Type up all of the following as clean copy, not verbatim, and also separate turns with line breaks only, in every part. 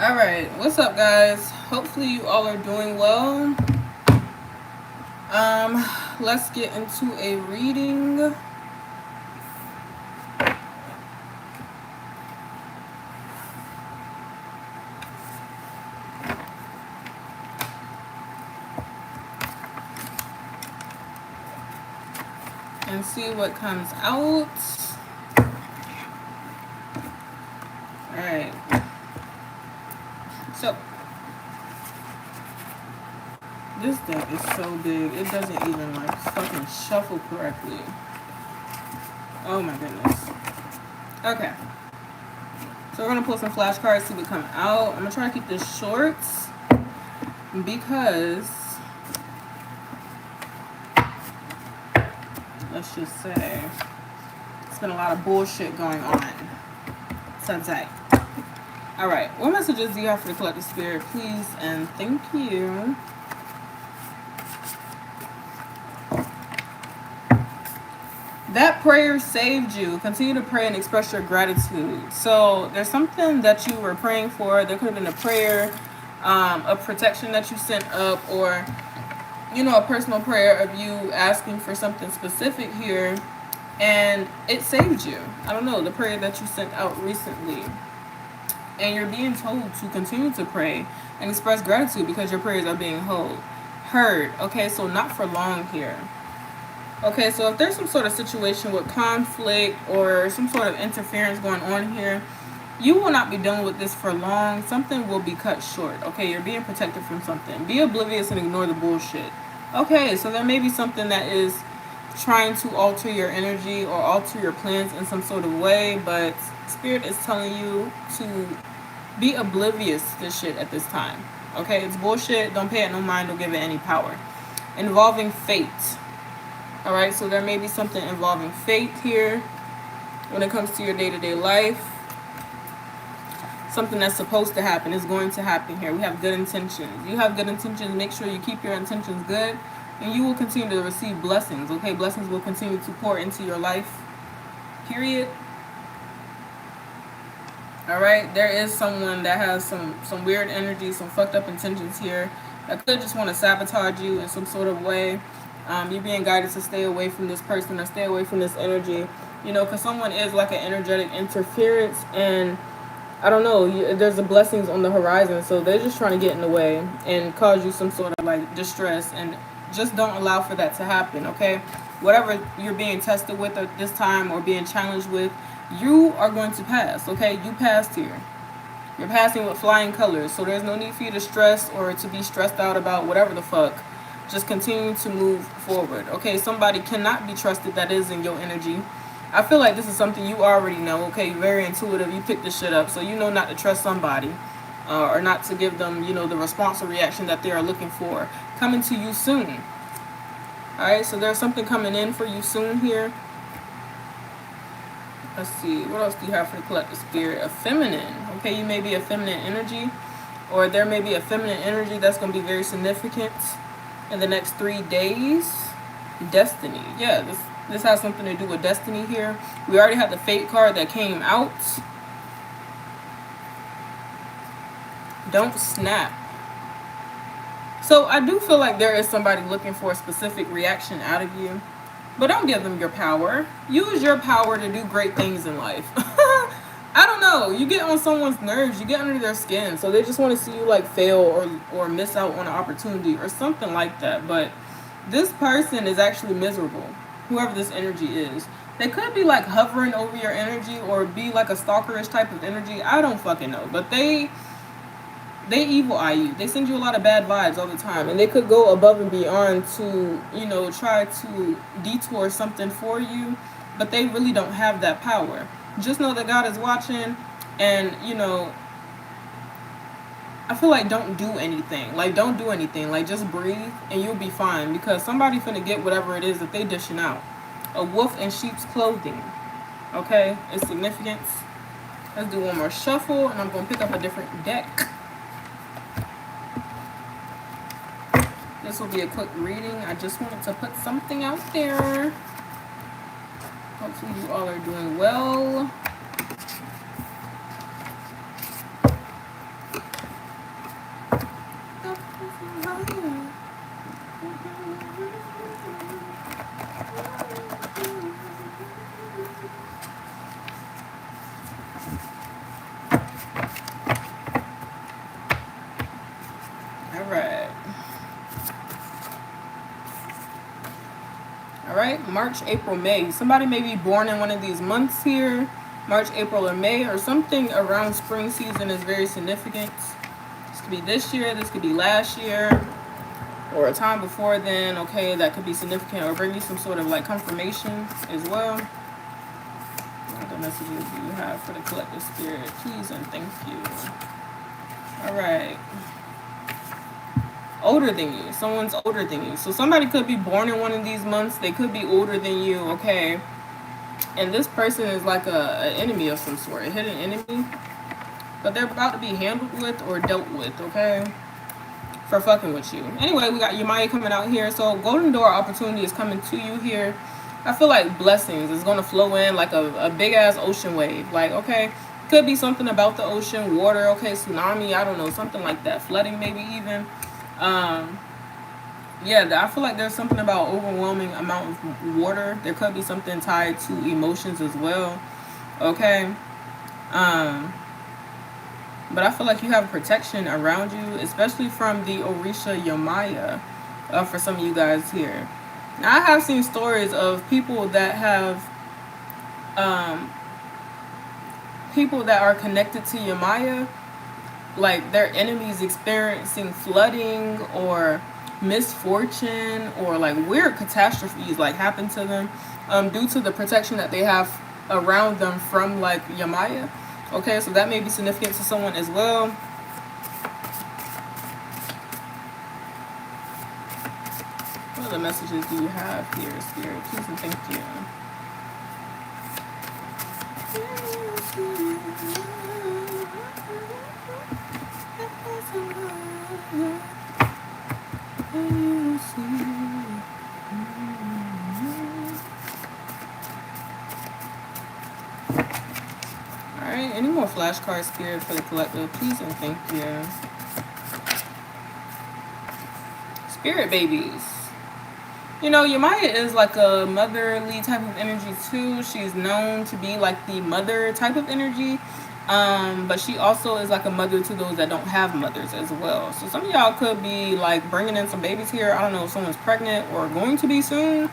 All right, what's up, guys? Hopefully, you all are doing well. Let's get into a reading. And see what comes out. Alright. So, this deck is so big, it doesn't even like fucking shuffle correctly. Oh my goodness. Okay. So we're gonna pull some flashcards, see what come out. I'm gonna try to keep this short because let's just say it's been a lot of bullshit going on today. Alright, what messages do you have for the collective spirit, please, and thank you. That prayer saved you. Continue to pray and express your gratitude. So there's something that you were praying for. There could have been a prayer of protection that you sent up, or a personal prayer of you asking for something specific here, and it saved you. I don't know, the prayer that you sent out recently. And you're being told to continue to pray and express gratitude because your prayers are being heard. Okay, so not for long here. Okay, so if there's some sort of situation with conflict or some sort of interference going on here, you will not be dealing with this for long. Something will be cut short. Okay, you're being protected from something. Be oblivious and ignore the bullshit. Okay, so there may be something that is trying to alter your energy or alter your plans in some sort of way, but Spirit is telling you to be oblivious to this shit at this time. Okay, it's bullshit. Don't pay it no mind. Don't give it any power. Involving fate. Alright, so there may be something involving fate here when it comes to your day-to-day life. Something that's supposed to happen is going to happen here. We have good intentions. You have good intentions. Make sure you keep your intentions good, and you will continue to receive blessings. Okay, blessings will continue to pour into your life. Period. Alright, there is someone that has some weird energy, some fucked up intentions here that could just want to sabotage you in some sort of way. You're being guided to stay away from this person or stay away from this energy, because someone is like an energetic interference, and I don't know, there's the blessings on the horizon, so they're just trying to get in the way and cause you some sort of like distress, and just don't allow for that to happen. Okay, whatever you're being tested with at this time or being challenged with, you are going to pass. Okay, you passed here. You're passing with flying colors, so there's no need for you to stress or to be stressed out about whatever the fuck. Just continue to move forward. Okay, somebody cannot be trusted that is in your energy. I feel like this is something you already know. Okay, you're very intuitive. You picked this shit up, so you know not to trust somebody or not to give them, the response or reaction that they are looking for. Coming to you soon. Alright, so there's something coming in for you soon here. Let's see, what else do you have for the collective spirit? A feminine. Okay, you may be a feminine energy, or there may be a feminine energy that's going to be very significant in the next 3 days. Destiny. Yeah, this has something to do with destiny here. We already had the fate card that came out. Don't snap. So I do feel like there is somebody looking for a specific reaction out of you, but don't give them your power. Use your power to do great things in life. I don't know. You get on someone's nerves. You get under their skin. So they just want to see you like fail or miss out on an opportunity or something like that. But this person is actually miserable. Whoever this energy is. They could be like hovering over your energy or be like a stalkerish type of energy. I don't fucking know. But they evil eye you. They send you a lot of bad vibes all the time. And they could go above and beyond to, try to detour something for you. But they really don't have that power. Just know that God is watching, and I feel like don't do anything. Like, don't do anything. Like, just breathe and you'll be fine, because somebody finna get whatever it is that they dishing out. A wolf in sheep's clothing. Okay, it's significance. Let's do one more shuffle, and I'm gonna pick up a different deck. This will be a quick reading. I just wanted to put something out there. Hopefully you all are doing well. All right, March, April, May. Somebody may be born in one of these months here, March, April, or May, or something around spring season is very significant. This could be this year, this could be last year, or a time before then. Okay, that could be significant or bring you some sort of like confirmation as well. What other messages do you have for the collective spirit? Please and thank you. All right. Older than you. Someone's older than you. So somebody could be born in one of these months. They could be older than you, okay? And this person is like an enemy of some sort, a hidden enemy. But they're about to be handled with or dealt with, okay? For fucking with you. Anyway, we got Yamaya coming out here. So golden door opportunity is coming to you here. I feel like blessings is going to flow in like a big-ass ocean wave. Like, okay, could be something about the ocean, water, okay, tsunami, I don't know, something like that. Flooding maybe even. Yeah, I feel like there's something about overwhelming amount of water. There could be something tied to emotions as well. Okay. But I feel like you have protection around you, especially from the Orisha Yamaya, for some of you guys here. Now, I have seen stories of people that have, people that are connected to Yamaya, like their enemies experiencing flooding or misfortune or like weird catastrophes like happen to them due to the protection that they have around them from like Yamaya. Okay, so that may be significant to someone as well. What other messages do you have here, Spirit? Please and thank you. Alright, any more flashcards, Spirit, for the collective? Please and thank you. Spirit babies. You know, Yamaya is like a motherly type of energy too. She's known to be like the mother type of energy. But she also is like a mother to those that don't have mothers as well. So some of y'all could be like bringing in some babies here. I don't know if someone's pregnant or going to be soon.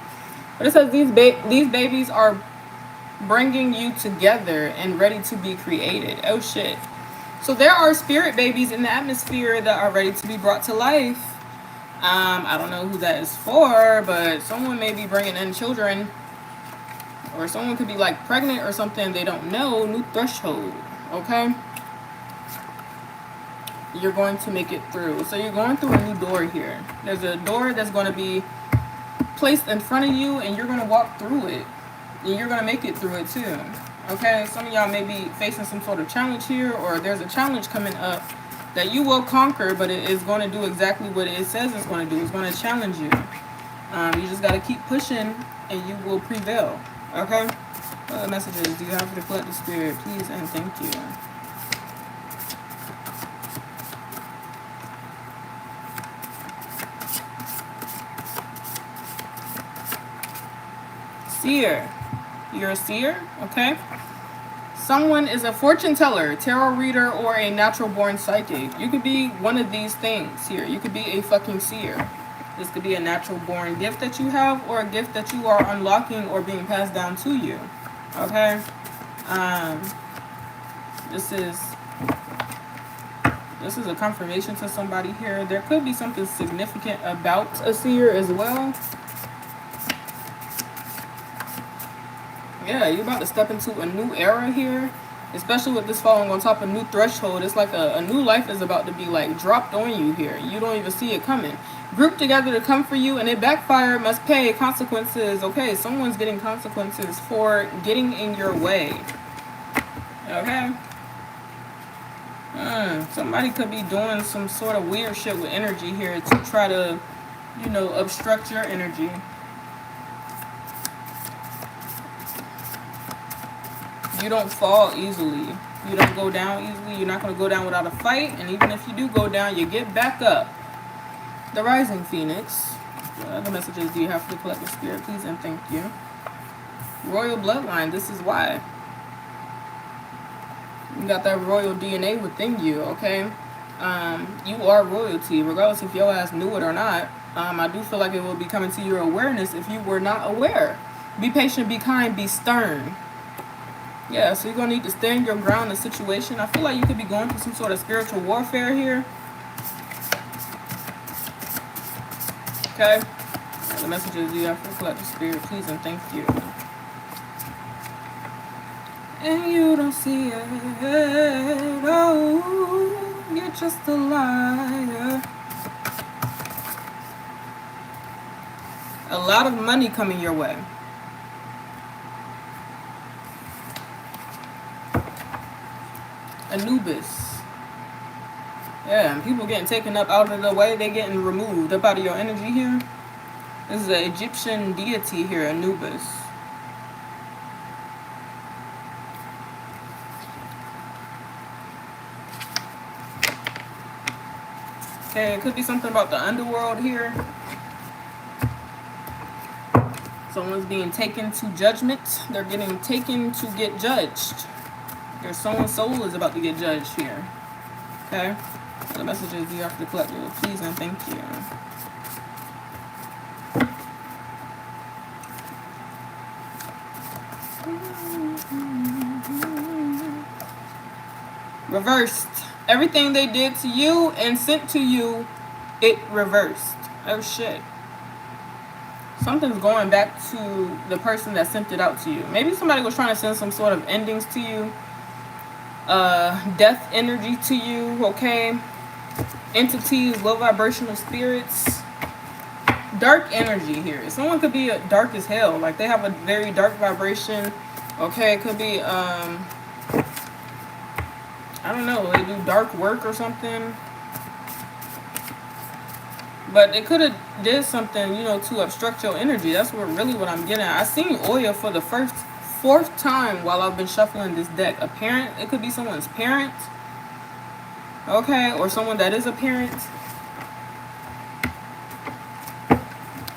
But it says these babies are bringing you together and ready to be created. Oh shit. So there are spirit babies in the atmosphere that are ready to be brought to life. I don't know who that is for, but someone may be bringing in children, or someone could be like pregnant or something. They don't know. New threshold. Okay, you're going to make it through. So you're going through a new door here. There's a door that's going to be placed in front of you, and you're going to walk through it, and you're going to make it through it too. Okay, some of y'all may be facing some sort of challenge here, or there's a challenge coming up that you will conquer, but it is going to do exactly what it says it's going to do. It's going to challenge you. You just got to keep pushing, and you will prevail. Okay. What messages do you have for the collective spirit? Please and thank you. Seer. You're a seer, okay? Someone is a fortune teller, tarot reader, or a natural born psychic. You could be one of these things here. You could be a fucking seer. This could be a natural born gift that you have, or a gift that you are unlocking or being passed down to you. Okay, this is a confirmation to somebody here. There could be something significant about a seer as well. Yeah, you're about to step into a new era here, especially with this falling on top of new threshold. It's like a new life is about to be like dropped on you here. You don't even see it coming. Grouped together to come for you, and it backfired, must pay consequences. Okay, someone's getting consequences for getting in your way. Okay. Somebody could be doing some sort of weird shit with energy here to try to, you know, obstruct your energy. You don't fall easily. You don't go down easily. You're not going to go down without a fight. And even if you do go down, you get back up. The rising phoenix. What other messages do you have for the collective spirit? Please and thank you. Royal bloodline. This is why. You got that royal DNA within you, okay? You are royalty, regardless if your ass knew it or not. I do feel like it will be coming to your awareness if you were not aware. Be patient, be kind, be stern. Yeah, so you're going to need to stand your ground in the situation. I feel like you could be going through some sort of spiritual warfare here. Okay? The messages you have for the collective spirit, please and thank you. And you don't see it. Oh, you're just a liar. A lot of money coming your way. Anubis. Yeah, and people getting taken up out of the way. They getting removed up out of your energy here. This is an Egyptian deity here, Anubis. Okay, it could be something about the underworld here. Someone's being taken to judgment. They're getting taken to get judged. Someone's soul is about to get judged here. Okay? The messages you have to collect. Please and thank you. Reversed. Everything they did to you and sent to you, it reversed. Oh shit. Something's going back to the person that sent it out to you. Maybe somebody was trying to send some sort of endings to you. Death energy to you, okay? Entities, low vibrational spirits. Dark energy here. Someone could be dark as hell. Like they have a very dark vibration. Okay, it could be, I don't know, they do dark work or something. But it could have did something, you know, to obstruct your energy. That's what I'm getting at. I seen Oya for the fourth time while I've been shuffling this deck. A parent, it could be someone's parent. Okay, or someone that is a parent.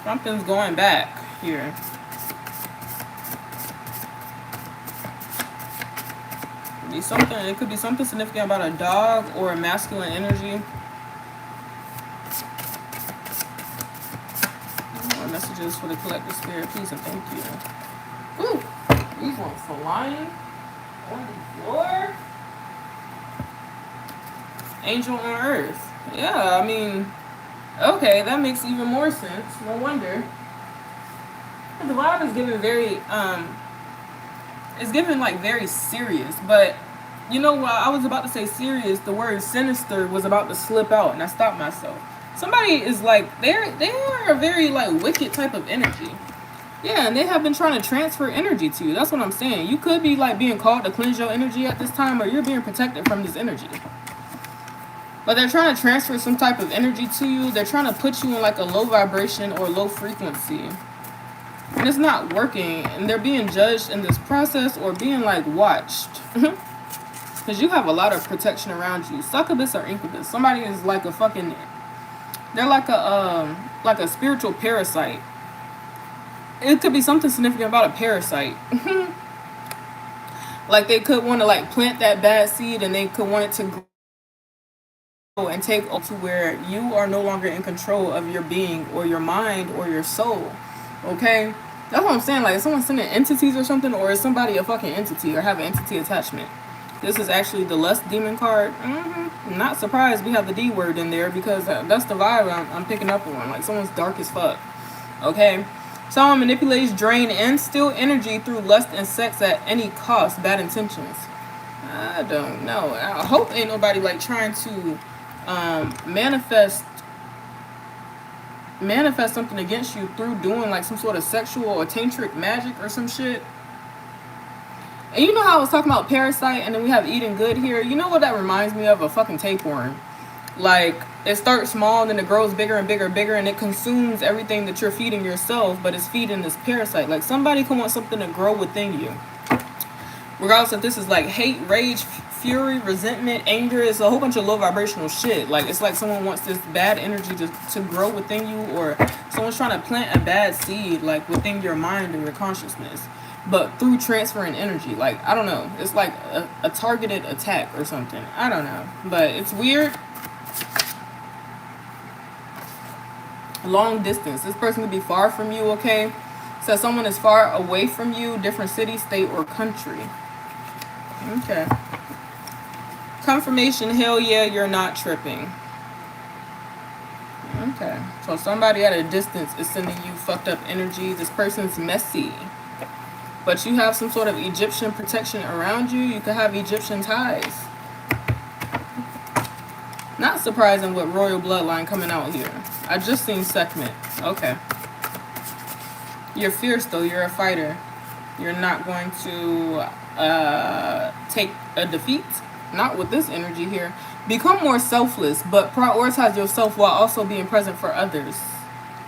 Something's going back here. It could be something significant about a dog or a masculine energy. More messages for the collective spirit, please and thank you. Ooh, these ones flying on the floor. Angel on earth. Yeah, I mean, okay, that makes even more sense. No wonder. The vibe is giving very, it's giving like very serious, but you know what? I was about to say serious. The word sinister was about to slip out, and I stopped myself. Somebody is like, they are a very like wicked type of energy. Yeah, and they have been trying to transfer energy to you. That's what I'm saying. You could be like being called to cleanse your energy at this time, or you're being protected from this energy. But they're trying to transfer some type of energy to you. They're trying to put you in like a low vibration or low frequency. And it's not working. And they're being judged in this process or being like watched. Because you have a lot of protection around you. Succubus or incubus. Somebody is like a fucking... They're like a spiritual parasite. It could be something significant about a parasite. Like they could want to like plant that bad seed and they could want it to grow and take up to where you are no longer in control of your being or your mind or your soul. Okay? That's what I'm saying. Like, is someone sending entities or something, or is somebody a fucking entity or have an entity attachment? This is actually the lust demon card. Not surprised we have the D word in there because that's the vibe I'm picking up on. Like, someone's dark as fuck. Okay? Someone manipulates, drain, and steal energy through lust and sex at any cost. Bad intentions. I don't know. I hope ain't nobody like trying to manifest something against you through doing like some sort of sexual or tantric magic or some shit. And you know how I was talking about parasite and then we have eating good here? You know what that reminds me of? A fucking tapeworm. Like, it starts small and then it grows bigger and bigger and bigger and it consumes everything that you're feeding yourself, but it's feeding this parasite. Like, somebody can want something to grow within you. Regardless if this is like hate, rage, fury, resentment, anger. It's a whole bunch of low vibrational shit. Like, it's like someone wants this bad energy to grow within you, or someone's trying to plant a bad seed, like, within your mind and your consciousness, but through transferring energy. Like, I don't know. It's like a targeted attack or something. I don't know. But it's weird. Long distance. This person could be far from you, okay? So someone is far away from you, different city, state, or country. Okay. Confirmation, hell yeah, you're not tripping. Okay. So somebody at a distance is sending you fucked up energy. This person's messy. But you have some sort of Egyptian protection around you. You could have Egyptian ties. Not surprising with royal bloodline coming out here. I just seen Sekhmet. Okay. You're fierce though. You're a fighter. You're not going to take a defeat. Not with this energy here. Become more selfless, but prioritize yourself while also being present for others.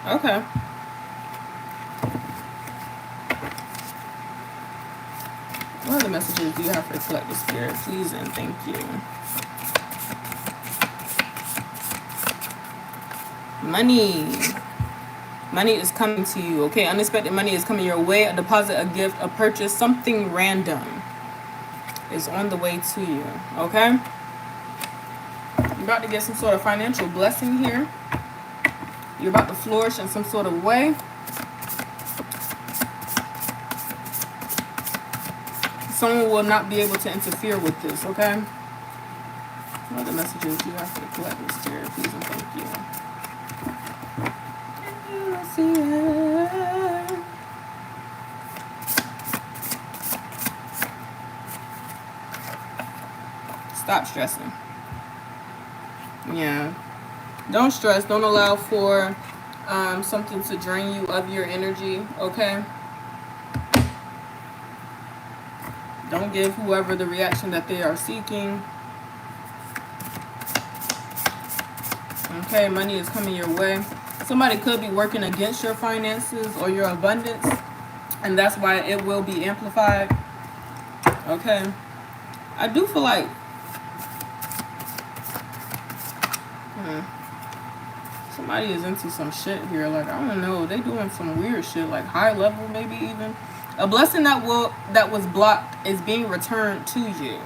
Okay. What other messages do you have for the collective spirit? Please and thank you. Money. Money is coming to you, okay? Unexpected money is coming your way. A deposit, a gift, a purchase, something random is on the way to you, okay? You're about to get some sort of financial blessing here. You're about to flourish in some sort of way. Someone will not be able to interfere with this, okay? What other messages do you have for the collective spirit? Please and thank you. Stop stressing. Yeah. Don't stress. Don't allow for something to drain you of your energy, okay? Don't give whoever the reaction that they are seeking. Okay, money is coming your way. Somebody could be working against your finances or your abundance, and that's why it will be amplified. Okay. I do feel like somebody is into some shit here. Like, I don't know, they doing some weird shit, like high level maybe even. A blessing that was blocked is being returned to you.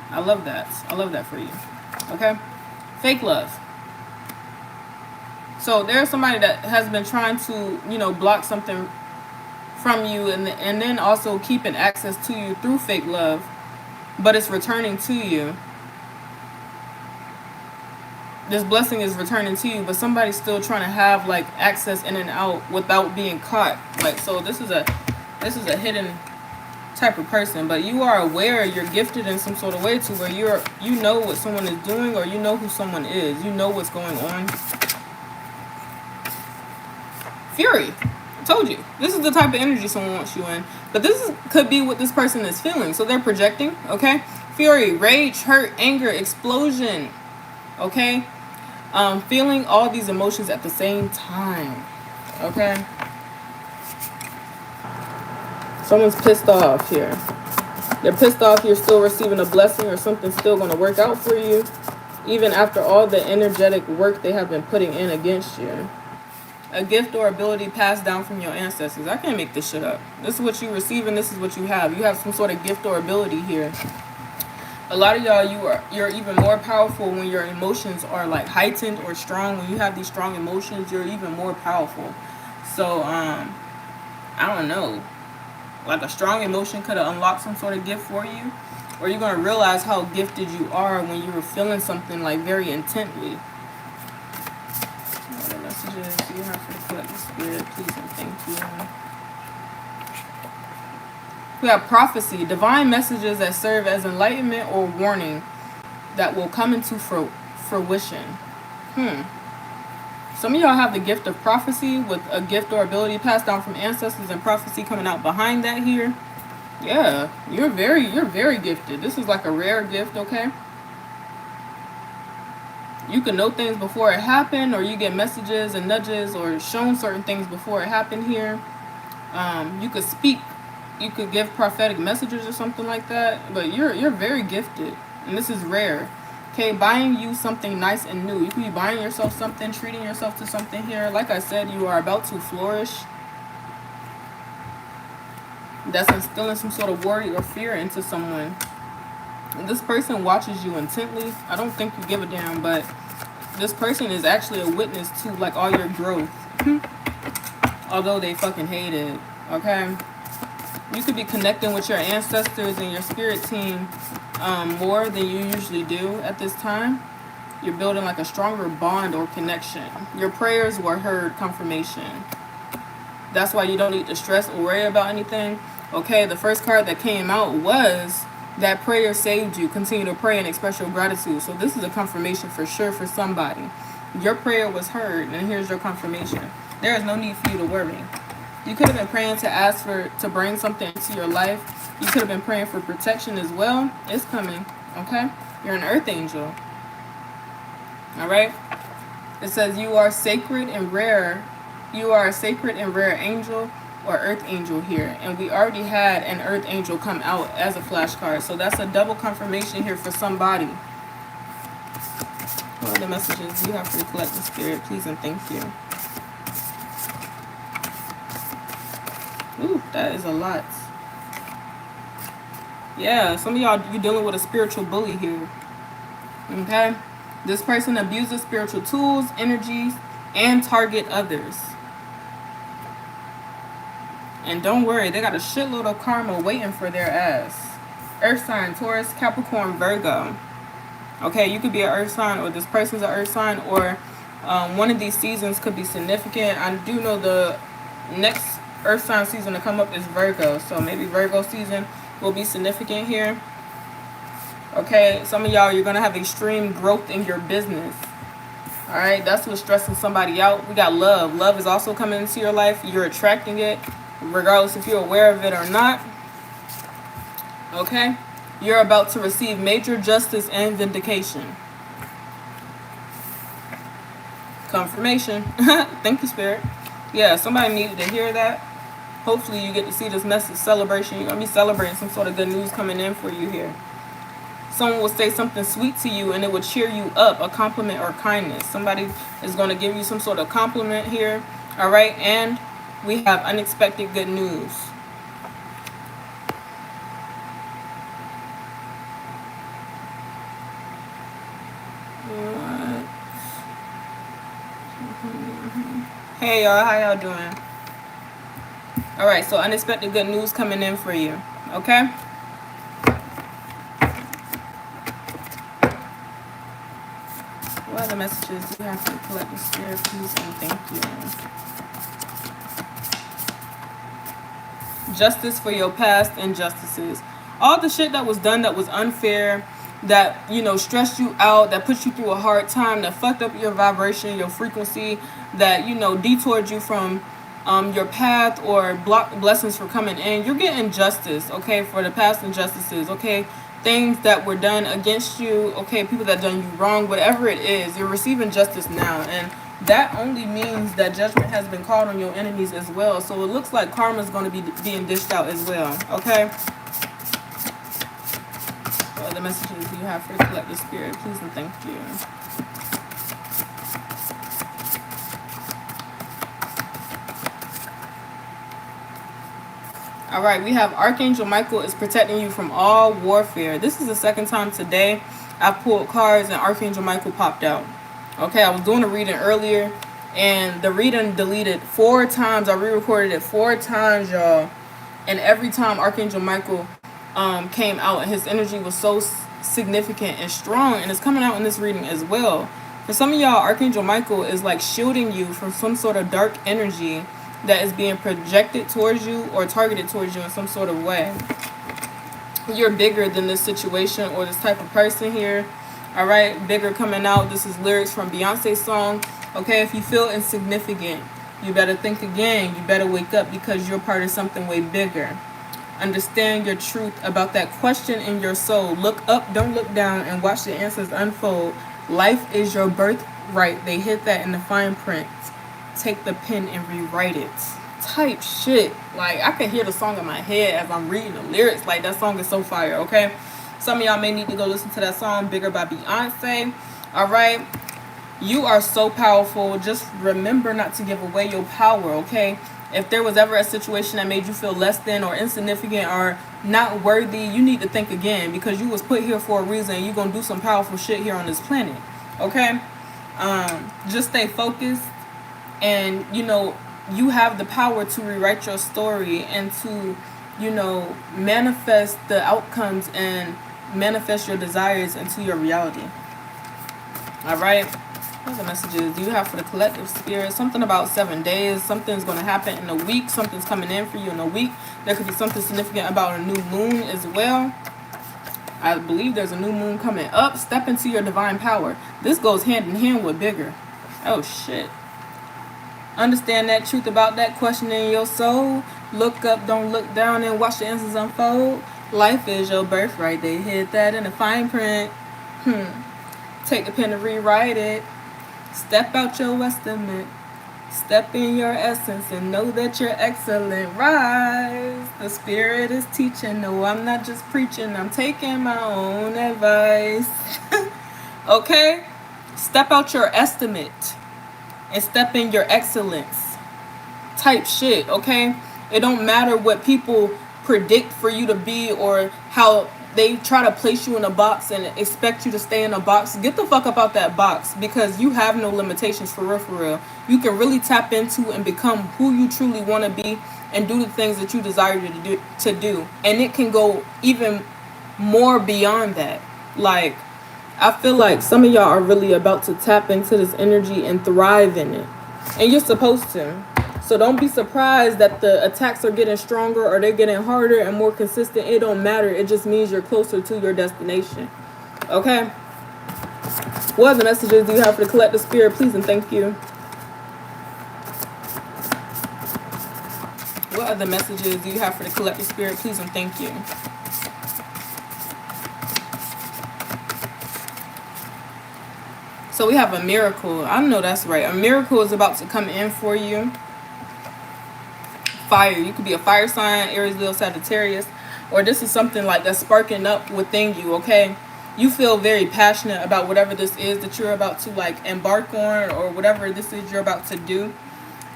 I love that. I love that for you. Okay? Fake love. So there's somebody that has been trying to, you know, block something from you and then also keeping access to you through fake love, but it's returning to you. This blessing is returning to you, but somebody's still trying to have like access in and out without being caught. Like, so this is a hidden type of person, but you are aware, you're gifted in some sort of way to where you know what someone is doing, or you know who someone is. You know what's going on. Fury. I told you. This is the type of energy someone wants you in. But could be what this person is feeling. So they're projecting, okay? Fury, rage, hurt, anger, explosion, okay? Feeling all these emotions at the same time, okay? Someone's pissed off here. They're pissed off you're still receiving a blessing, or something's still going to work out for you, even after all the energetic work they have been putting in against you. A gift or ability passed down from your ancestors. I can't make this shit up. This is what you receive and this is what you have. You have some sort of gift or ability here. A lot of y'all, you're even more powerful when your emotions are like heightened or strong. When you have these strong emotions, you're even more powerful. So, I don't know. Like a strong emotion could have unlocked some sort of gift for you. Or you're going to realize how gifted you are when you're feeling something like very intently. What other messages do you have for the collective spirit? Please and thank you. We have prophecy, divine messages that serve as enlightenment or warning that will come into fruition. Some of y'all have the gift of prophecy with a gift or ability passed down from ancestors, and prophecy coming out behind that here. Yeah, you're very gifted. This is like a rare gift, okay? You can know things before it happened, or you get messages and nudges or shown certain things before it happened here. You could give prophetic messages or something like that, but you're very gifted. And this is rare. Okay, buying you something nice and new. You could be buying yourself something, treating yourself to something here. Like I said, you are about to flourish. That's instilling some sort of worry or fear into someone. And this person watches you intently. I don't think you give a damn, but this person is actually a witness to like all your growth. Although they fucking hate it. Okay? You could be connecting with your ancestors and your spirit team more than you usually do at this time. You're building like a stronger bond or connection. Your prayers were heard, confirmation. That's why you don't need to stress or worry about anything. Okay, the first card that came out was that prayer saved you. Continue to pray and express your gratitude. So this is a confirmation for sure for somebody. Your prayer was heard, and here's your confirmation. There is no need for you to worry. You could have been praying to ask to bring something into your life. You could have been praying for protection as well. It's coming, okay? You're an earth angel. All right? It says you are sacred and rare. You are a sacred and rare angel or earth angel here. And we already had an earth angel come out as a flashcard. So that's a double confirmation here for somebody. What are the messages you have for the collective spirit? Please and thank you. Ooh, that is a lot. Yeah, some of y'all, you're dealing with a spiritual bully here. Okay? This person abuses spiritual tools, energies, and target others. And don't worry, they got a shitload of karma waiting for their ass. Earth sign, Taurus, Capricorn, Virgo. Okay, you could be an earth sign, or this person's an earth sign, or one of these seasons could be significant. I do know the next earth sign season to come up is Virgo, so maybe Virgo season will be significant here. Okay, some of y'all, you're gonna have extreme growth in your business. All right, that's what's stressing somebody out. We got love. Love is also coming into your life. You're attracting it, regardless if you're aware of it or not. Okay, you're about to receive major justice and vindication. Confirmation. Thank you, Spirit. Yeah, somebody needed to hear that. Hopefully you get to see this message celebration. You're going to be celebrating some sort of good news coming in for you here. Someone will say something sweet to you and it will cheer you up, a compliment or kindness. Somebody is going to give you some sort of compliment here. All right, and we have unexpected good news. What? Hey y'all, how y'all doing? All right, so unexpected good news coming in for you, okay? What are the messages you have for collective spirit, please and thank you. Justice for your past injustices. All the shit that was done that was unfair, that, you know, stressed you out, that put you through a hard time, that fucked up your vibration, your frequency, that, you know, detoured you from your path or block blessings for coming in. You're getting justice, okay, for the past injustices, okay, things that were done against you, okay, people that done you wrong, whatever it is, you're receiving justice now. And that only means that judgment has been called on your enemies as well. So it looks like karma is going to be being dished out as well, okay? What are the messages you have for the collective spirit, please and thank you. All right, we have Archangel Michael is protecting you from all warfare. This is the second time today I pulled cards and Archangel Michael popped out. Okay, I was doing a reading earlier and the reading deleted 4 times. I re-recorded it 4 times, y'all. And every time Archangel Michael came out, and his energy was so significant and strong, and it's coming out in this reading as well. For some of y'all, Archangel Michael is like shielding you from some sort of dark energy that is being projected towards you or targeted towards you in some sort of way. You're bigger than this situation or this type of person here. All right, bigger coming out. This is lyrics from Beyonce's song. Okay, if you feel insignificant, you better think again. You better wake up because you're part of something way bigger. Understand your truth about that question in your soul. Look up, don't look down, and watch the answers unfold. Life is your birthright. They hit that in the fine print. Take the pen and rewrite it. Type shit. Like, I can hear the song in my head as I'm reading the lyrics. Like, that song is so fire, okay? Some of y'all may need to go listen to that song, Bigger by Beyonce. All right. You are so powerful. Just remember not to give away your power, okay? If there was ever a situation that made you feel less than or insignificant or not worthy, you need to think again, because you was put here for a reason. You're going to do some powerful shit here on this planet, okay? Just stay focused, and, you know, you have the power to rewrite your story and to, you know, manifest the outcomes and manifest your desires into your reality. All right? What the messages do you have for the collective spirit? Something about 7 days. Something's going to happen in a week. Something's coming in for you in a week. There could be something significant about a new moon as well. I believe there's a new moon coming up. Step into your divine power. This goes hand in hand with bigger. Oh, shit. Understand that truth about that question in your soul. Look up, don't look down, and watch the answers unfold. Life is your birthright. They hid that in the fine print. Take the pen and rewrite it. Step out your estimate. Step in your essence and know that you're excellent. Rise. The spirit is teaching. No, I'm not just preaching. I'm taking my own advice. Okay? Step out your estimate and step in your excellence. Type shit, okay? It don't matter what people predict for you to be or how they try to place you in a box and expect you to stay in a box. Get the fuck up out that box, because you have no limitations, for real, for real. You can really tap into and become who you truly want to be and do the things that you desire to do. And it can go even more beyond that. Like, I feel like some of y'all are really about to tap into this energy and thrive in it. And you're supposed to. So don't be surprised that the attacks are getting stronger or they're getting harder and more consistent. It don't matter. It just means you're closer to your destination. Okay? What other messages do you have for the collective spirit? Please and thank you. What other messages do you have for the collective spirit? Please and thank you. So we have a miracle. I know that's right. A miracle is about to come in for you. Fire. You could be a fire sign, Aries, Leo, Sagittarius, or this is something like that's sparking up within you, okay? You feel very passionate about whatever this is that you're about to like embark on, or whatever this is you're about to do.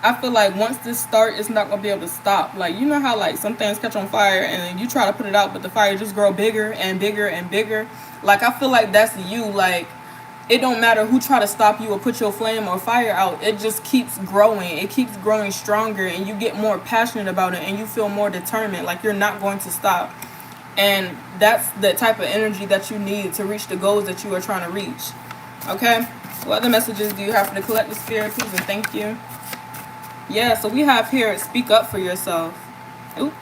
I feel like once this starts, it's not gonna be able to stop. Like, you know how like some things catch on fire and then you try to put it out, but the fire just grow bigger and bigger and bigger. Like, I feel like that's you. Like, it don't matter who try to stop you or put your flame or fire out. It just keeps growing. It keeps growing stronger, and you get more passionate about it, and you feel more determined. Like, you're not going to stop. And that's the type of energy that you need to reach the goals that you are trying to reach. Okay? What other messages do you have for the collective spirit? Please and thank you. Yeah, so we have here, speak up for yourself. Ooh.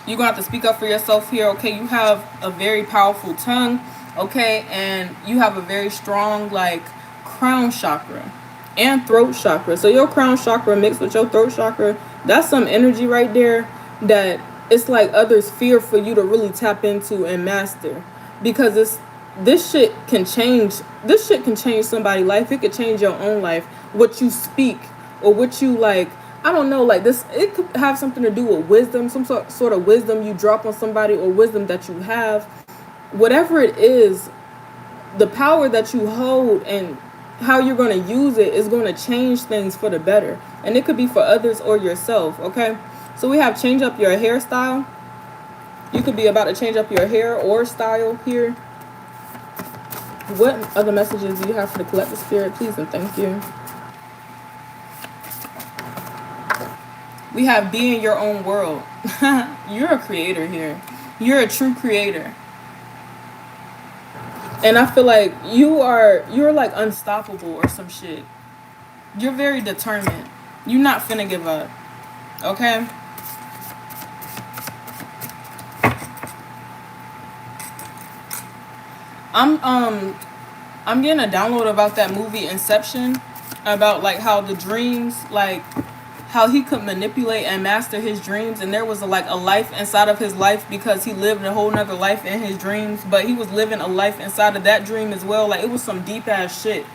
You're going to have to speak up for yourself here. Okay, you have a very powerful tongue. Okay, and you have a very strong, like, crown chakra and throat chakra. So your crown chakra mixed with your throat chakra, that's some energy right there that it's like others fear for you to really tap into and master. Because this shit can change somebody's life. It could change your own life. What you speak or what you, like, I don't know, like this, it could have something to do with wisdom, some sort of wisdom you drop on somebody, or wisdom that you have. Whatever it is, the power that you hold and how you're going to use it is going to change things for the better. And it could be for others or yourself, okay? So we have change up your hairstyle. You could be about to change up your hair or style here. What other messages do you have for the collective spirit? Please and thank you. We have be in your own world. You're a creator here. You're a true creator. And I feel like you're like unstoppable or some shit. You're very determined. You're not finna give up. Okay? I'm getting a download about that movie Inception, about like how the dreams, like how he could manipulate and master his dreams, and there was a life inside of his life because he lived a whole nother life in his dreams, but he was living a life inside of that dream as well. Like, it was some deep ass shit,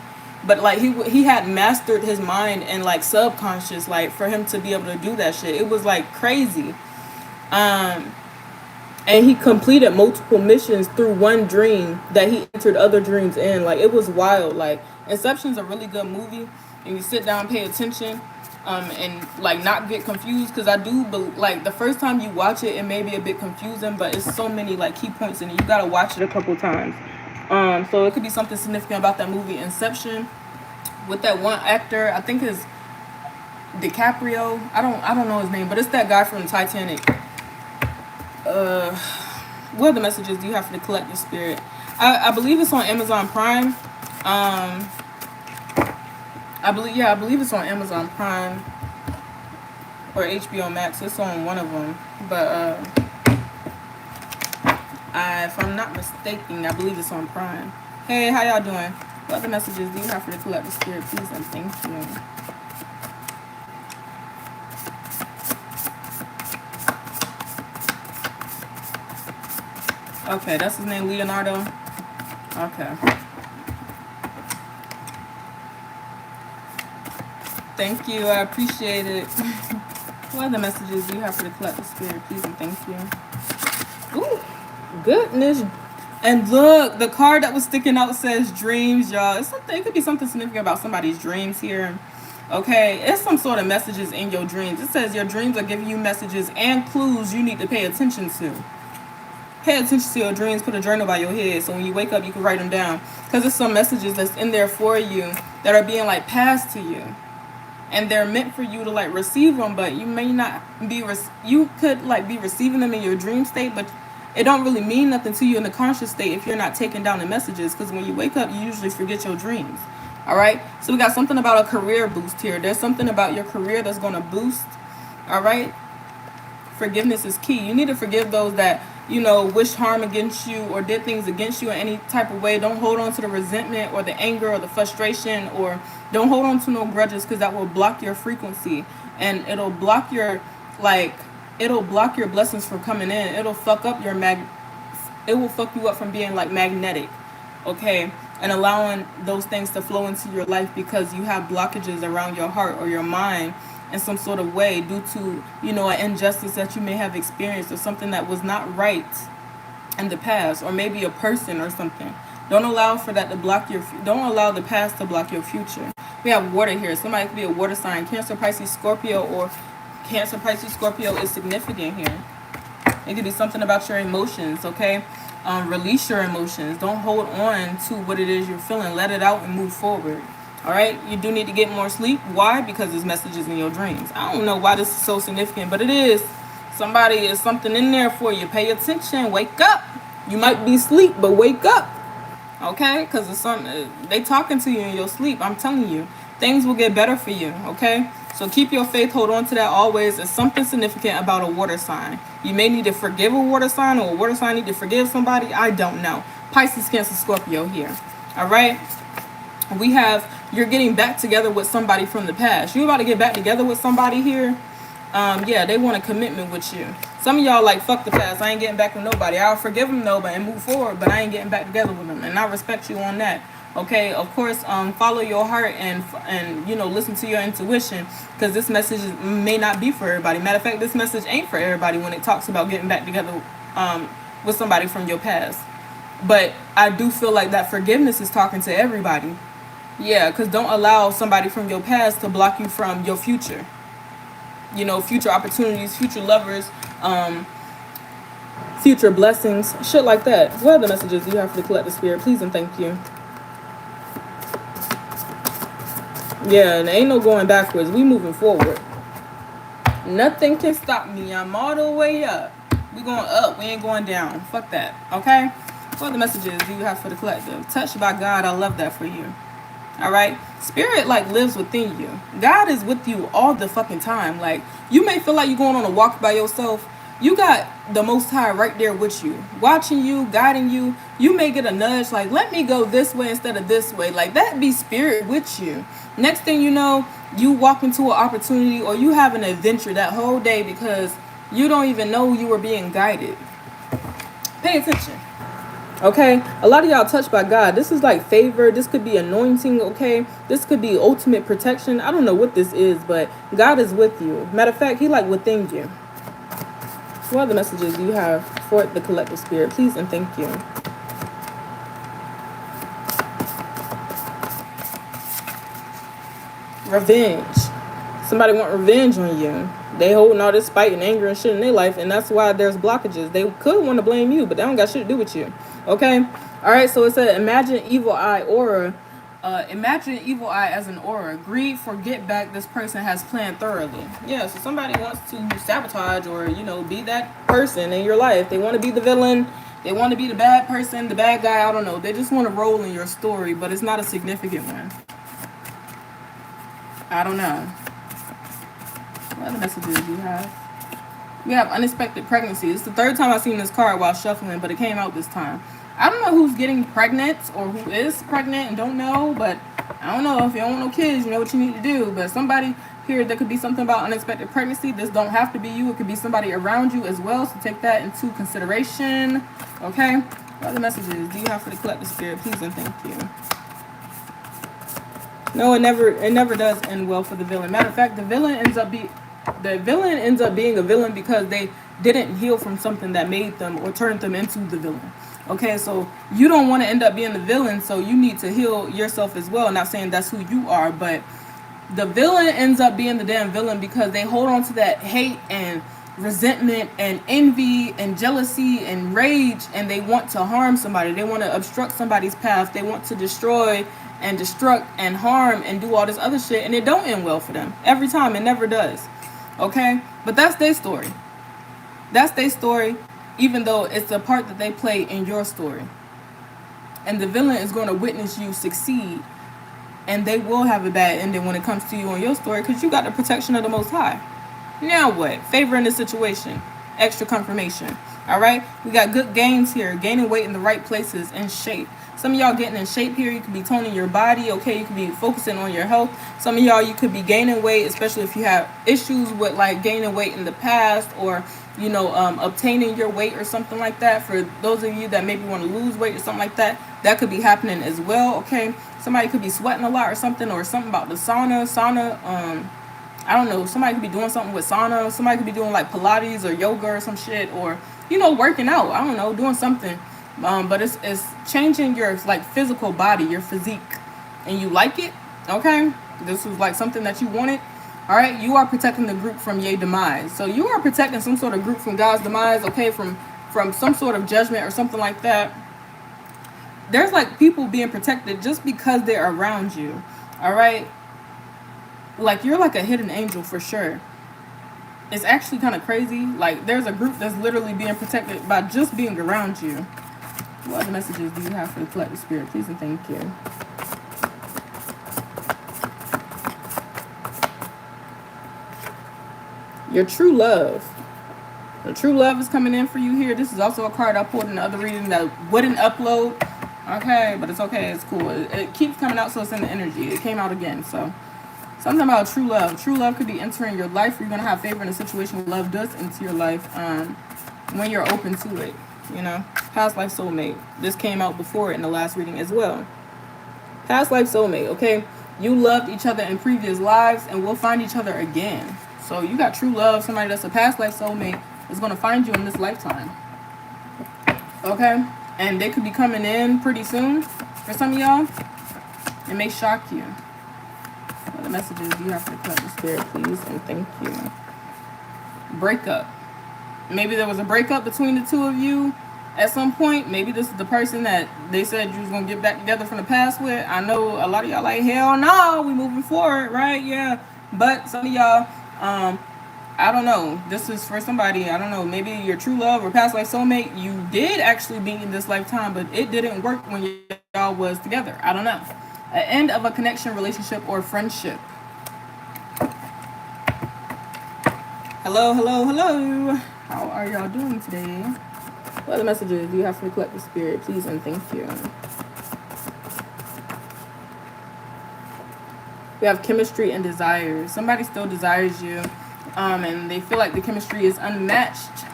but like he had mastered his mind and like subconscious, like for him to be able to do that shit. It was like crazy. And he completed multiple missions through one dream that he entered other dreams in. Like, it was wild. Like, Inception's a really good movie, and you sit down, pay attention, and like not get confused. Because I do, like, the first time you watch it, it may be a bit confusing, but it's so many like key points in it. You gotta watch it a couple times. So it could be something significant about that movie, Inception, with that one actor. I think is DiCaprio. I don't know his name, but it's that guy from Titanic. What other messages do you have for the collective spirit? I believe it's on Amazon Prime. I believe it's on Amazon Prime or HBO Max. It's on one of them, but if I'm not mistaken, I believe it's on Prime. Hey, how y'all doing? What other messages do you have for the collective spirit, please and thank you? Okay, that's his name, Leonardo. Okay. Thank you, I appreciate it. What other messages do you have for the collective spirit, please and thank you? Ooh, goodness. And look, the card that was sticking out says dreams, y'all. It could be something significant about somebody's dreams here. Okay, it's some sort of messages in your dreams. It says your dreams are giving you messages and clues you need to pay attention to. Pay attention to your dreams. Put a journal by your head so when you wake up you can write them down, because there's some messages that's in there for you that are being like passed to you, and they're meant for you to like receive them, but you may not be you could like be receiving them in your dream state, but it don't really mean nothing to you in the conscious state if you're not taking down the messages, because when you wake up you usually forget your dreams. All right, so we got something about a career boost here. There's something about your career that's going to boost. All right, forgiveness is key. You need to forgive those that, you know, wished harm against you or did things against you in any type of way. Don't hold on to the resentment or the anger or the frustration, or don't hold on to no grudges, because that will block your frequency, and it'll block your blessings from coming in. It'll fuck up it will fuck you up from being like magnetic, okay, and allowing those things to flow into your life, because you have blockages around your heart or your mind in some sort of way due to, you know, an injustice that you may have experienced or something that was not right in the past, or maybe a person or something. Don't allow for that to block don't allow the past to block your future. We have water here. Somebody could be a water sign. Cancer, Pisces, Scorpio, or Cancer, Pisces, Scorpio is significant here. It could be something about your emotions, okay? Release your emotions. Don't hold on to what it is you're feeling. Let it out and move forward. All right, you do need to get more sleep. Why? Because there's messages in your dreams. I don't know why this is so significant, but it is. Is something in there for you. Pay attention. Wake up. You might be asleep, but wake up. Okay, because it's something. They talking to you in your sleep. I'm telling you, things will get better for you. Okay, so keep your faith. Hold on to that always. It's something significant about a water sign. You may need to forgive a water sign, or a water sign need to forgive somebody. I don't know. Pisces, Cancer, Scorpio here. All right. We have, you're getting back together with somebody from the past. You're about to get back together with somebody here. Yeah, they want a commitment with you. Some of y'all like, fuck the past. I ain't getting back with nobody. I'll forgive them though, and move forward, but I ain't getting back together with them. And I respect you on that. Okay, of course, follow your heart and you know, listen to your intuition, because this message may not be for everybody. Matter of fact, this message ain't for everybody when it talks about getting back together with somebody from your past. But I do feel like that forgiveness is talking to everybody. Yeah, because don't allow somebody from your past to block you from your future. You know, future opportunities, future lovers, future blessings, shit like that. What other messages do you have for the collective spirit? Please and thank you. Yeah, and ain't no going backwards. We moving forward. Nothing can stop me. I'm all the way up. We going up. We ain't going down. Fuck that. Okay? What other messages do you have for the collective? Touched by God. I love that for you. All right, spirit like lives within you. God is with you all the fucking time. Like, you may feel like you're going on a walk by yourself. You got the Most High right there with you, watching you, guiding you. You may get a nudge like, let me go this way instead of this way. Like, that be spirit with you. Next thing you know, you walk into an opportunity, or you have an adventure that whole day because you don't even know you were being guided. Pay attention. Okay, a lot of y'all touched by God. This is like favor. This could be anointing. Okay, this could be ultimate protection. I don't know what this is, but God is with you. Matter of fact, he like within you. What other messages do you have for the collective spirit? Please and thank you. Revenge. Somebody want revenge on you. They holding all this spite and anger and shit in their life, and that's why there's blockages. They could want to blame you, but they don't got shit to do with you. Okay? All right, so it said, imagine evil eye aura. Imagine evil eye as an aura. Greed for get back this person has planned thoroughly. Yeah, so somebody wants to sabotage or, you know, be that person in your life. They want to be the villain. They want to be the bad person, the bad guy. I don't know. They just want to roll in your story, but it's not a significant one. I don't know. What other messages do you have? We have unexpected pregnancy. It's the third time I've seen this card while shuffling, but it came out this time. I don't know who's getting pregnant or who is pregnant and don't know, but I don't know. If you don't want no kids, you know what you need to do. But somebody here, there could be something about unexpected pregnancy. This don't have to be you. It could be somebody around you as well, so take that into consideration. Okay? What other messages do you have for the collective spirit? Please and thank you. No, it never does end well for the villain. Matter of fact, the villain ends up being a villain because they didn't heal from something that made them or turned them into the villain. Okay, so you don't want to end up being the villain, so you need to heal yourself as well. Not saying that's who you are, but the villain ends up being the damn villain because they hold on to that hate and resentment and envy and jealousy and rage, and they want to harm somebody. They want to obstruct somebody's path. They want to destroy and destruct and harm and do all this other shit, and it don't end well for them. Every time, it never does. Okay? But that's their story. That's their story, even though it's the part that they play in your story. And the villain is going to witness you succeed, and they will have a bad ending when it comes to you on your story because you got the protection of the Most High. Now what? Favor in the situation. Extra confirmation. Alright? We got good gains here. Gaining weight in the right places and shape. Some of y'all getting in shape here. You could be toning your body. Okay, you could be focusing on your health. Some of y'all, you could be gaining weight, especially if you have issues with like gaining weight in the past or, you know, obtaining your weight or something like that. For those of you that maybe want to lose weight or something like that, that could be happening as well. Okay, somebody could be sweating a lot or something about the sauna. I don't know. Somebody could be doing something with sauna. Somebody could be doing like Pilates or yoga or some shit, or, you know, working out. I don't know, doing something. But it's changing your like physical body, your physique, and you like it. Okay, this was like something that you wanted. All right, you are protecting the group from your demise. So you are protecting some sort of group from God's demise. Okay, from some sort of judgment or something like that. There's like people being protected just because they're around you. All right, like you're like a hidden angel for sure. It's actually kind of crazy. Like there's a group that's literally being protected by just being around you. What other messages do you have for the collective spirit? Please and thank you. Your true love. The true love is coming in for you here. This is also a card I pulled in the other reading that wouldn't upload. Okay, but it's okay. It's cool. It keeps coming out, so it's in the energy. It came out again, so. Something about true love. True love could be entering your life. You're going to have favor in a situation where love does enter your life when you're open to it. You know, past life soulmate. This came out before in the last reading as well. Past life soulmate, okay? You loved each other in previous lives and we'll find each other again. So you got true love. Somebody that's a past life soulmate is going to find you in this lifetime. Okay? And they could be coming in pretty soon for some of y'all. It may shock you. What messages do you have for the collective spirit, please? And thank you. Breakup. Maybe there was a breakup between the two of you at some point. Maybe this is the person that they said you was going to get back together from the past with. I know a lot of y'all like, hell no, we moving forward, right? Yeah. But some of y'all, I don't know. This is for somebody, I don't know, maybe your true love or past life soulmate, you did actually be in this lifetime, but it didn't work when y'all was together. I don't know. An end of a connection, relationship, or friendship. Hello, hello, hello. How are y'all doing today? What other messages do you have for the collective spirit? Please and thank you. We have chemistry and desire. Somebody still desires you, and they feel like the chemistry is unmatched,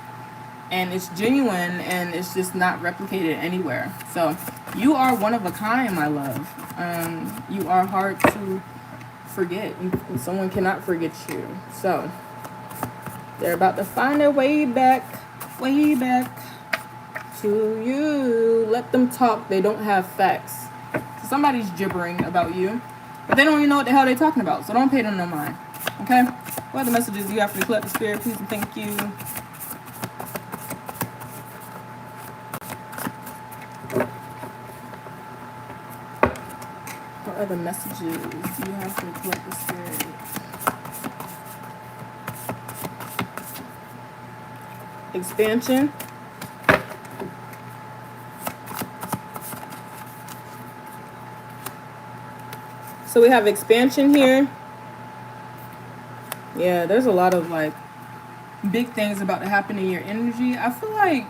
and it's genuine, and it's just not replicated anywhere. So you are one of a kind, my love. You are hard to forget. Someone cannot forget you. So they're about to find their way back Way back to you. Let them talk. They don't have facts. So somebody's gibbering about you, but they don't even know what the hell they're talking about. So don't pay them no mind. Okay? What are the messages you have for the collective spirit? Please and thank you. What are the messages you have for the collective spirit? Expansion. So we have expansion here. Yeah, there's a lot of like big things about to happen in your energy. I feel like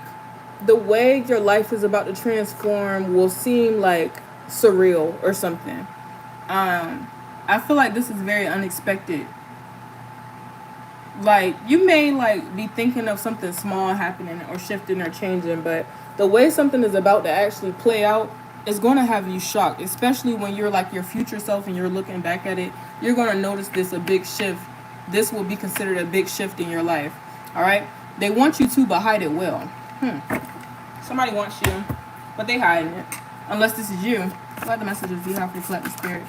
the way your life is about to transform will seem like surreal or something. I feel like this is very unexpected. Like, you may like be thinking of something small happening or shifting or changing, but the way something is about to actually play out is going to have you shocked, especially when you're like your future self and you're looking back at it. You're going to notice this a big shift. This will be considered a big shift in your life. All right? They want you to, but hide it well. Somebody wants you, but they hiding it. Unless this is you. What are the messages you have for the collective spirit?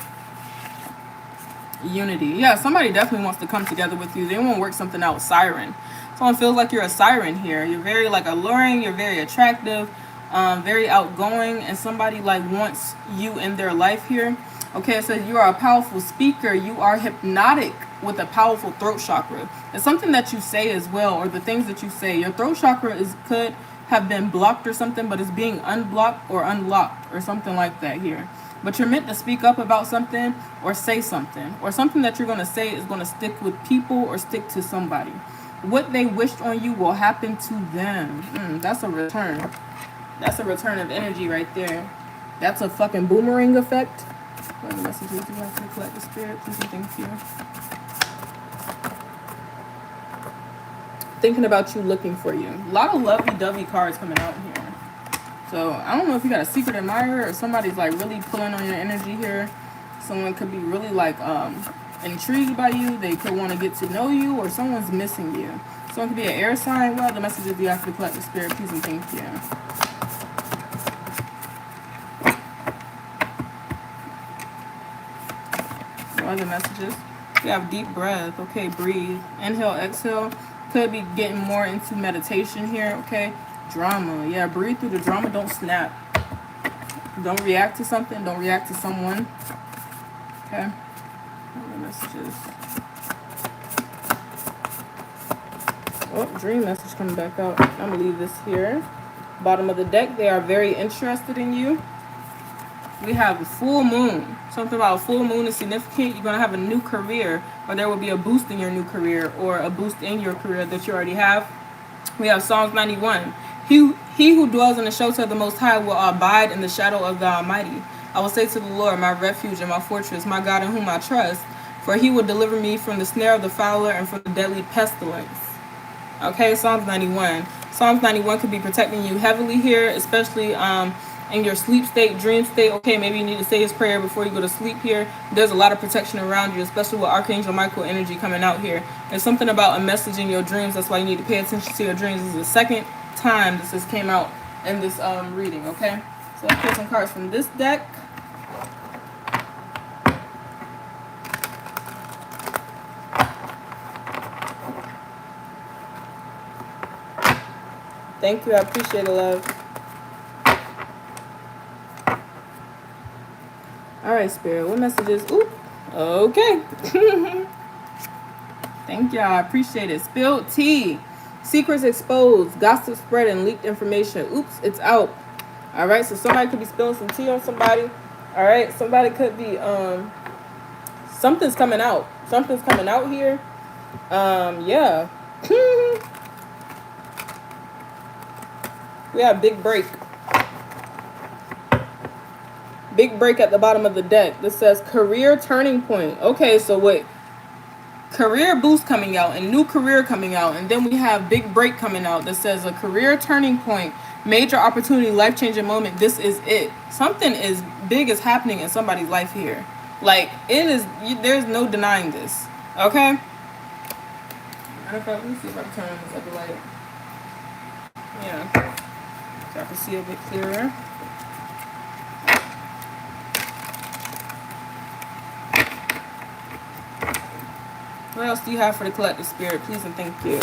Unity. Yeah, somebody definitely wants to come together with you. They want to work something out. Siren. Someone feels like you're a siren here. You're very like alluring. You're very attractive. Very outgoing. And somebody like wants you in their life here. Okay, it says you are a powerful speaker. You are hypnotic with a powerful throat chakra. It's something that you say as well, or the things that you say. Your throat chakra could have been blocked or something, but it's being unblocked or unlocked or something like that here. But you're meant to speak up about something or say something. Or something that you're going to say is going to stick with people or stick to somebody. What they wished on you will happen to them. That's a return. That's a return of energy right there. That's a fucking boomerang effect. What are the messages you have to collect the spirit? Please and thank you. Thinking about you, looking for you. A lot of lovey-dovey cards coming out here. So, I don't know if you got a secret admirer or somebody's like really pulling on your energy here. Someone could be really like intrigued by you. They could want to get to know you, or someone's missing you. Someone could be an air sign. Well, the messages you have to collect the spirit. Please and thank you. What are the messages? You have deep breath. Okay, breathe. Inhale, exhale. Could be getting more into meditation here. Okay. Drama. Yeah, breathe through the drama. Don't snap. Don't react to something. Don't react to someone. Okay. What are the messages? Oh, dream message coming back out. I'm going to leave this here. Bottom of the deck. They are very interested in you. We have a full moon. Something about a full moon is significant. You're going to have a new career, or there will be a boost in your new career, or a boost in your career that you already have. We have Psalms 91. He who dwells in the shelter of the Most High will abide in the shadow of the Almighty. I will say to the Lord, my refuge and my fortress, my God in whom I trust, for he will deliver me from the snare of the fowler and from the deadly pestilence. Okay, Psalms 91. Psalms 91 could be protecting you heavily here, especially in your sleep state, dream state. Okay, maybe you need to say his prayer before you go to sleep here. There's a lot of protection around you, especially with Archangel Michael energy coming out here. There's something about a message in your dreams. That's why you need to pay attention to your dreams. This is the second time this came out in this reading. Okay, so let's pull some cards from this deck. Thank you, I appreciate it, love. All right, Spirit, what messages? Ooh, okay. Thank y'all, I appreciate it. Spilled tea. Secrets exposed. Gossip spread and leaked information. Oops, it's out. All right, so somebody could be spilling some tea on somebody. All right, somebody could be, something's coming out. Something's coming out here. Yeah. We have big break. Big break at the bottom of the deck. This says career turning point. Okay, so wait. Career boost coming out and new career coming out. And then we have big break coming out that says a career turning point. Major opportunity, life-changing moment. This is it. Something is big is happening in somebody's life here. Like, it is, there's no denying this. Okay? Matter of fact, let me see if I can turn on this other light. Yeah, so I can see a bit clearer. What else do you have for the collective spirit? Please and thank you.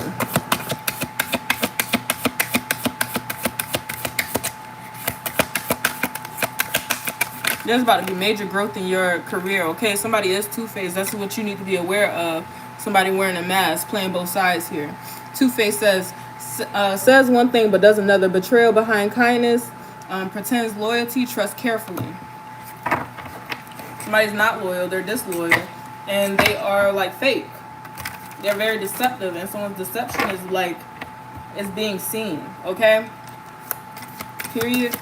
There's about to be major growth in your career, okay? Somebody is two-faced. That's what you need to be aware of. Somebody wearing a mask, playing both sides here. Two-faced says one thing but does another. Betrayal behind kindness. Pretends loyalty. Trust carefully. Somebody's not loyal. They're disloyal. And they are like fake. They're very deceptive. And someone's deception is like, is being seen, okay? Period.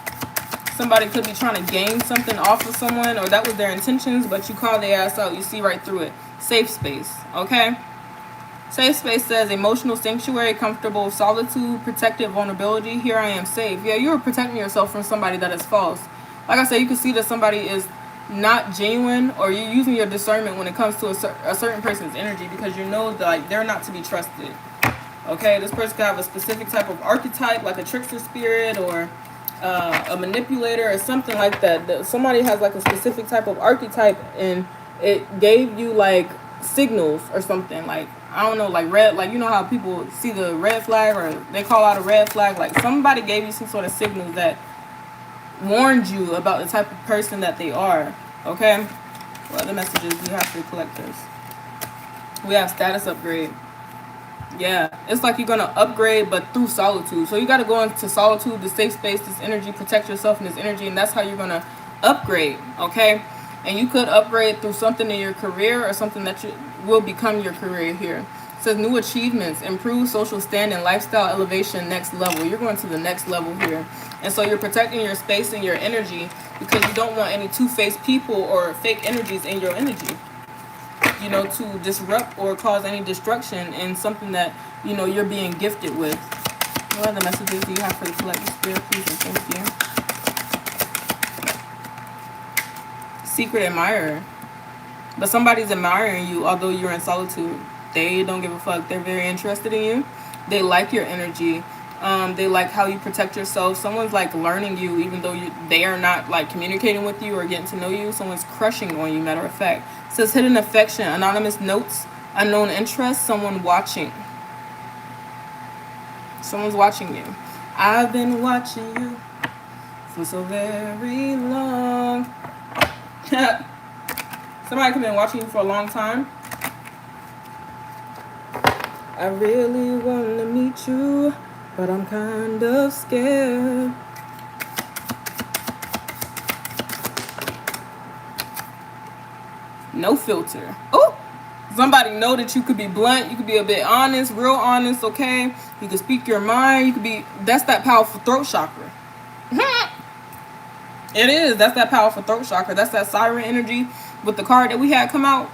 Somebody could be trying to gain something off of someone, or that was their intentions, but you call their ass out. You see right through it. Safe space, okay? Safe space says emotional sanctuary, comfortable solitude, protective vulnerability. Here I am safe. Yeah, you're protecting yourself from somebody that is false. Like I said, you can see that somebody is not genuine, or you're using your discernment when it comes to a certain person's energy, because you know that like, they're not to be trusted. Okay, this person could have a specific type of archetype, like a trickster spirit, or a manipulator or something like that. Somebody has like a specific type of archetype and it gave you like signals or something, like I don't know, like red, like you know how people see the red flag or they call out a red flag, like somebody gave you some sort of signals that warned you about the type of person that they are. Okay, what other messages do you have for the collectors? We have status upgrade. Yeah, it's like you're going to upgrade, but through solitude. So you got to go into solitude, the safe space, this energy, protect yourself in this energy, and that's how you're going to upgrade, okay? And you could upgrade through something in your career or something that will become your career here. It says new achievements, improve social standing, lifestyle elevation, next level. You're going to the next level here. And so you're protecting your space and your energy because you don't want any two-faced people or fake energies in your energy, you know, to disrupt or cause any destruction in something that, you know, you're being gifted with. What other messages do you have for the collective spirit, please and thank you? Secret admirer. But somebody's admiring you, although you're in solitude. They don't give a fuck. They're very interested in you. They like your energy. They like how you protect yourself. Someone's like learning you, even though they are not like communicating with you or getting to know you. Someone's crushing on you, matter of fact. It says hidden affection, anonymous notes, unknown interest, someone watching. Someone's watching you. I've been watching you for so very long. Somebody could have been watching you for a long time. I really want to meet you, but I'm kind of scared. No filter. Oh, somebody know that you could be blunt. You could be a bit honest, real honest, okay? You can speak your mind. You could be, that's that powerful throat chakra. It is. That's that powerful throat chakra. That's that siren energy with the card that we had come out.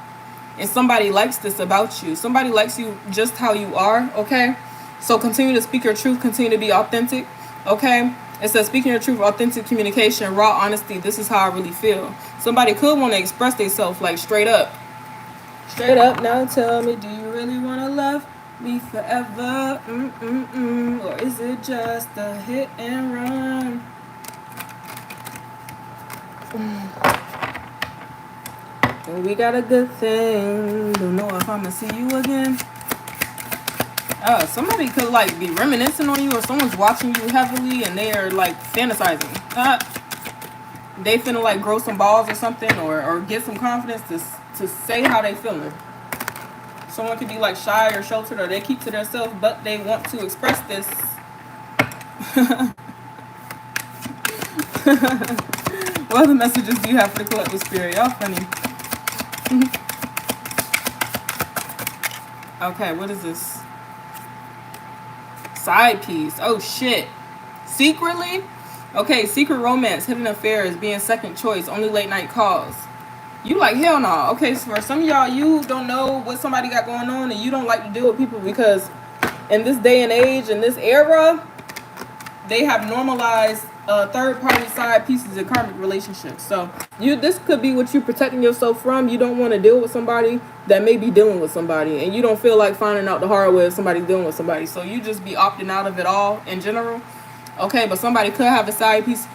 And somebody likes this about you. Somebody likes you just how you are, okay? So continue to speak your truth. Continue to be authentic, okay? It says speaking your truth, authentic communication, raw honesty. This is how I really feel. Somebody could want to express themselves like straight up. Straight up, now tell me, do you really want to love me forever? Or is it just a hit and run? We got a good thing. Don't know if I'm gonna see you again. Somebody could like be reminiscing on you, or someone's watching you heavily and they are like fantasizing. They finna like grow some balls or something, or get some confidence to say how they feeling. Someone could be like shy or sheltered, or they keep to themselves, but they want to express this. What other messages do you have for the collective spirit? Y'all funny. Okay, what is this? Side piece. Oh shit. Secretly? Okay, secret romance, hidden affairs, being second choice, only late night calls. You like, hell no. Okay, so for some of y'all, you don't know what somebody got going on, and you don't like to deal with people because in this day and age, in this era, they have normalized third-party side pieces in karmic relationships. So this could be what you're protecting yourself from. You don't want to deal with somebody that may be dealing with somebody, and you don't feel like finding out the hard way if somebody's dealing with somebody. So you just be opting out of it all in general. Okay, but somebody could have a side piece.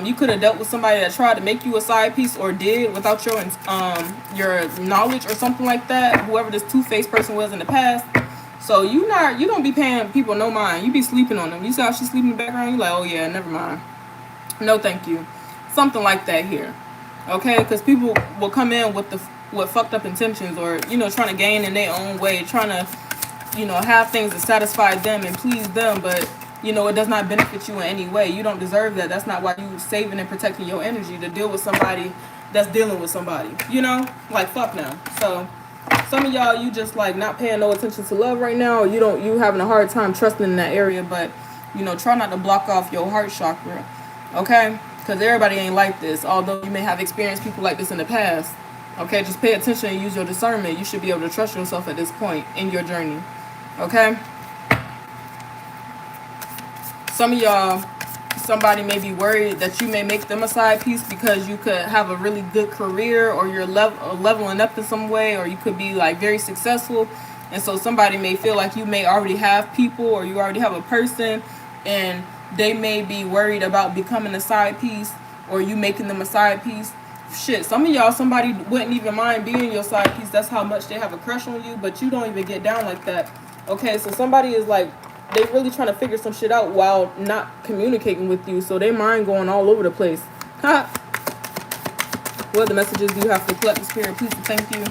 You could have dealt with somebody that tried to make you a side piece or did without your knowledge or something like that. Whoever this two-faced person was in the past. So you don't be paying people no mind. You be sleeping on them. You see how she's sleeping in the background? You like, oh yeah, never mind. No, thank you. Something like that here. Okay, because people will come in with fucked up intentions, or trying to gain in their own way, trying to have things that satisfy them and please them, but it does not benefit you in any way. You don't deserve that. That's not why you saving and protecting your energy to deal with somebody that's dealing with somebody. Like fuck now. So some of y'all, you just like not paying no attention to love right now, or you having a hard time trusting in that area, but try not to block off your heart chakra. Okay, because everybody ain't like this, although you may have experienced people like this in the past. Okay, just pay attention and use your discernment. You should be able to trust yourself at this point in your journey. Okay, some of y'all, somebody may be worried that you may make them a side piece because you could have a really good career, or you're leveling up in some way, or you could be like very successful, and so somebody may feel like you may already have people, or you already have a person, and they may be worried about becoming a side piece, or you making them a side piece. Shit, some of y'all, somebody wouldn't even mind being your side piece. That's how much they have a crush on you, but you don't even get down like that. Okay, so somebody is like, they really trying to figure some shit out while not communicating with you, so their mind going all over the place. Ha! What the messages do you have for collective spirit? Please and thank you.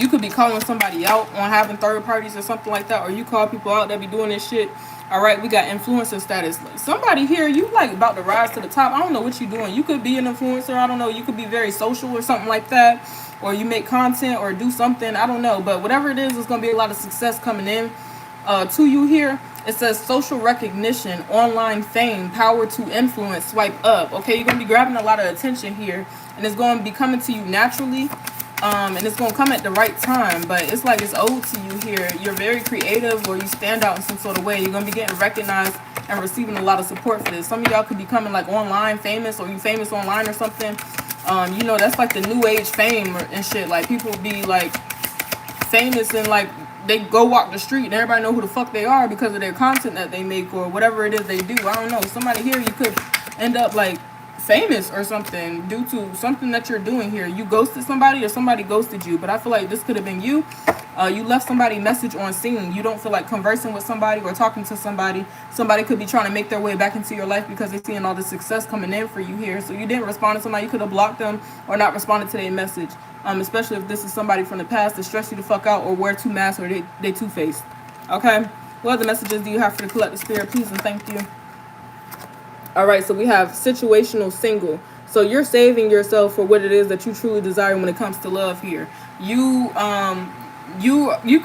You could be calling somebody out on having third parties or something like that, or you call people out that be doing this shit. All right, we got influencer status. Somebody here, you like about to rise to the top. I don't know what you're doing. You could be an influencer. I don't know. You could be very social or something like that, or you make content or do something. I don't know, but whatever it is, there's going to be a lot of success coming in to you here. It says social recognition, online fame, power to influence, swipe up. Okay, you're going to be grabbing a lot of attention here, and it's going to be coming to you naturally. And it's going to come at the right time, but it's like it's owed to you here. You're very creative, or you stand out in some sort of way. You're going to be getting recognized and receiving a lot of support for this. Some of y'all could be coming like online famous, or you famous online or something. That's like the new age fame and shit. Like people be like famous, and like they go walk the street and everybody know who the fuck they are because of their content that they make or whatever it is they do. I don't know. Somebody here, you could end up like famous or something due to something that you're doing here. You ghosted somebody, or somebody ghosted you, but I feel like this could have been you. You left somebody message on scene. You don't feel like conversing with somebody or talking to somebody. Somebody could be trying to make their way back into your life because they're seeing all the success coming in for you here. So you didn't respond to somebody. You could have blocked them or not responded to their message. Especially if this is somebody from the past that stress you the fuck out, or wear two masks, or they two-faced. Okay? What other messages do you have for the collective spirit? Please and thank you. All right, so we have situational single. So you're saving yourself for what it is that you truly desire when it comes to love here. You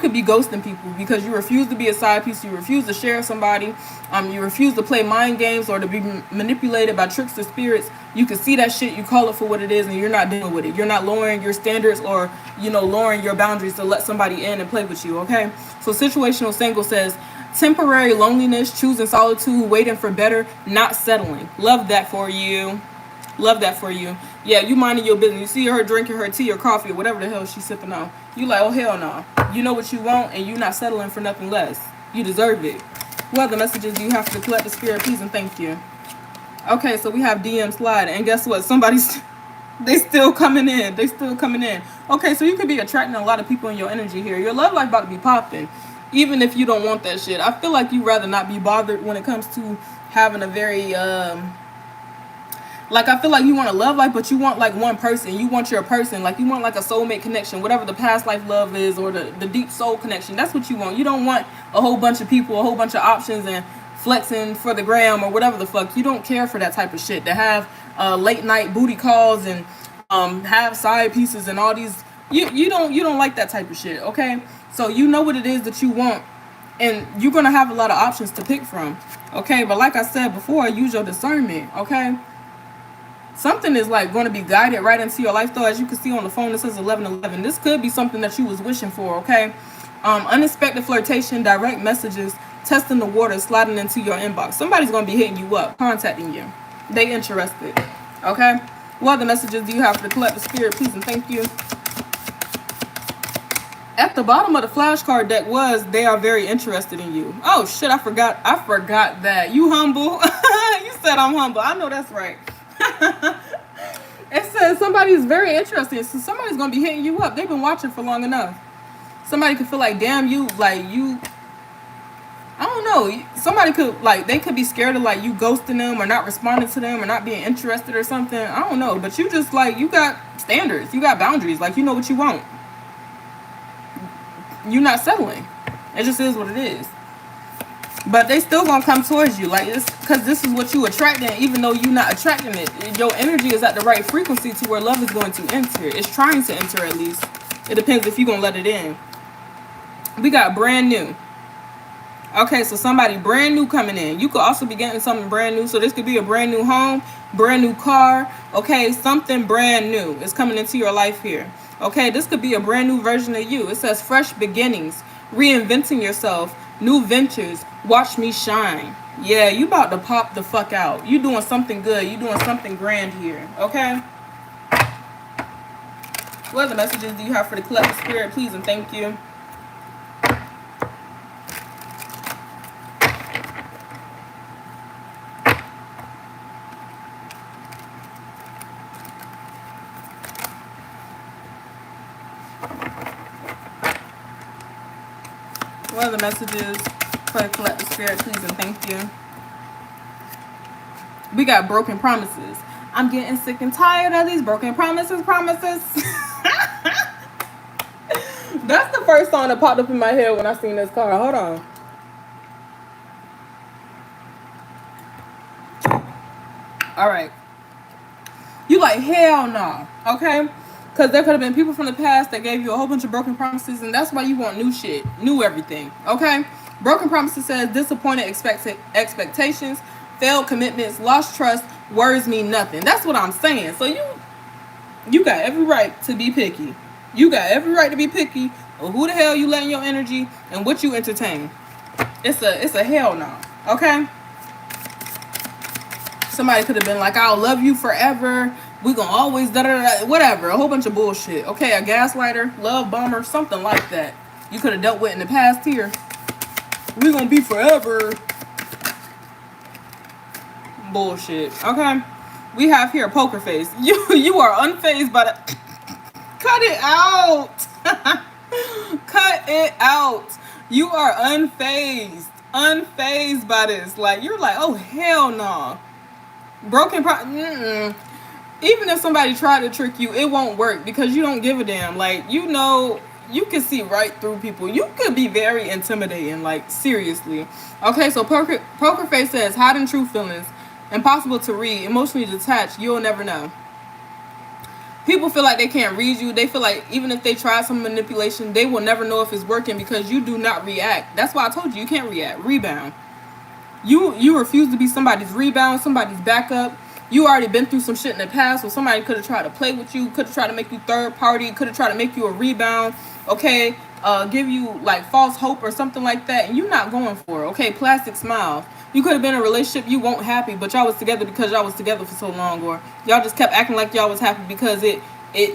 could be ghosting people because you refuse to be a side piece. You refuse to share somebody. You refuse to play mind games or to be manipulated by trickster spirits. You can see that shit. You call it for what it is, and you're not dealing with it. You're not lowering your standards or lowering your boundaries to let somebody in and play with you. Okay. So situational single says temporary loneliness, choosing solitude, waiting for better, not settling. Love that for you. Love that for you. Yeah, you minding your business. You see her drinking her tea or coffee or whatever the hell she's sipping on. You like, oh hell no. You know what you want, and you're not settling for nothing less. You deserve it. What other messages do you have for the collective spirit? Please and thank you. Okay, so we have DM slide, and guess what? They still coming in. They still coming in. Okay, so you could be attracting a lot of people in your energy here. Your love life about to be popping, even if you don't want that shit. I feel like you'd rather not be bothered when it comes to having a very like, I feel like you want a love life, but you want like one person. You want your person. Like, you want like a soulmate connection, whatever the past life love is, or the deep soul connection. That's what you want. You don't want a whole bunch of people, a whole bunch of options, and flexing for the gram or whatever the fuck. You don't care for that type of shit. To have late night booty calls and have side pieces and all these. You don't like that type of shit. Okay, so you know what it is that you want, and you're gonna have a lot of options to pick from. Okay, but like I said before, use your discernment. Okay. Something is like going to be guided right into your life, though. As you can see on the phone, it says 1111. This could be something that you was wishing for, okay? Unexpected flirtation, direct messages, testing the water, sliding into your inbox. Somebody's going to be hitting you up, contacting you. They interested. Okay? What other messages do you have for the collective spirit? Please and thank you. At the bottom of the flashcard deck was, they are very interested in you. Oh shit, I forgot that. You humble. You said I'm humble. I know that's right. It says somebody's very interested. So somebody's going to be hitting you up. They've been watching for long enough. Somebody could feel like, damn, you, like, you, I don't know. Somebody could, like, they could be scared of, like, you ghosting them or not responding to them or not being interested or something. I don't know. But you just, like, you got standards. You got boundaries. Like, you know what you want. You're not settling. It just is what it is. But they still gonna come towards you, like, it's because this is what you attracting, even though you're not attracting it. Your energy is at the right frequency to where love is going to enter. It's trying to enter, at least. It depends if you're gonna let it in. We got brand new. Okay, so somebody brand new coming in. You could also be getting something brand new. So this could be a brand new home, brand new car. Okay, something brand new is coming into your life here. Okay, this could be a brand new version of you. It says fresh beginnings, reinventing yourself, new ventures, watch me shine. Yeah, you about to pop the fuck out. You doing something good. You doing something grand here. Okay? What other messages do you have for the collective spirit? Please and thank you. What other messages for the collective spirit? Please and thank you. We got broken promises. I'm getting sick and tired of these broken promises. That's the first song that popped up in my head when I seen this card. Hold on. All right. You like, hell no. Okay? Because there could have been people from the past that gave you a whole bunch of broken promises, and that's why you want new shit, new everything, okay? Broken promises says disappointed expectations, failed commitments, lost trust, words mean nothing. That's what I'm saying. So you got every right to be picky. You got every right to be picky of who the hell you letting your energy and what you entertain. It's a hell no, okay? Somebody could have been like, I'll love you forever. We gonna always whatever, a whole bunch of bullshit. Okay, a gaslighter, love bomber, something like that. You could have dealt with in the past here. We gonna be forever. Bullshit. Okay. We have here poker face. You are unfazed by the. Cut it out. Cut it out. You are unfazed. Unfazed by this. Like, you're like, oh hell no. Broken even if somebody tried to trick you, it won't work because you don't give a damn. Like, you know, you can see right through people. You could be very intimidating, like, seriously. Okay, so poker face says hiding true feelings, impossible to read, emotionally detached, you'll never know. People feel like they can't read you. They feel like even if they try some manipulation, they will never know if it's working because you do not react. That's why I told you can't react. Rebound. You refuse to be somebody's rebound, somebody's backup. You already been through some shit in the past where somebody could have tried to play with you, could have tried to make you third party, could have tried to make you a rebound, okay, give you like false hope or something like that, and you're not going for it, okay, plastic smile. You could have been in a relationship you weren't happy, but y'all was together because y'all was together for so long, or y'all just kept acting like y'all was happy because it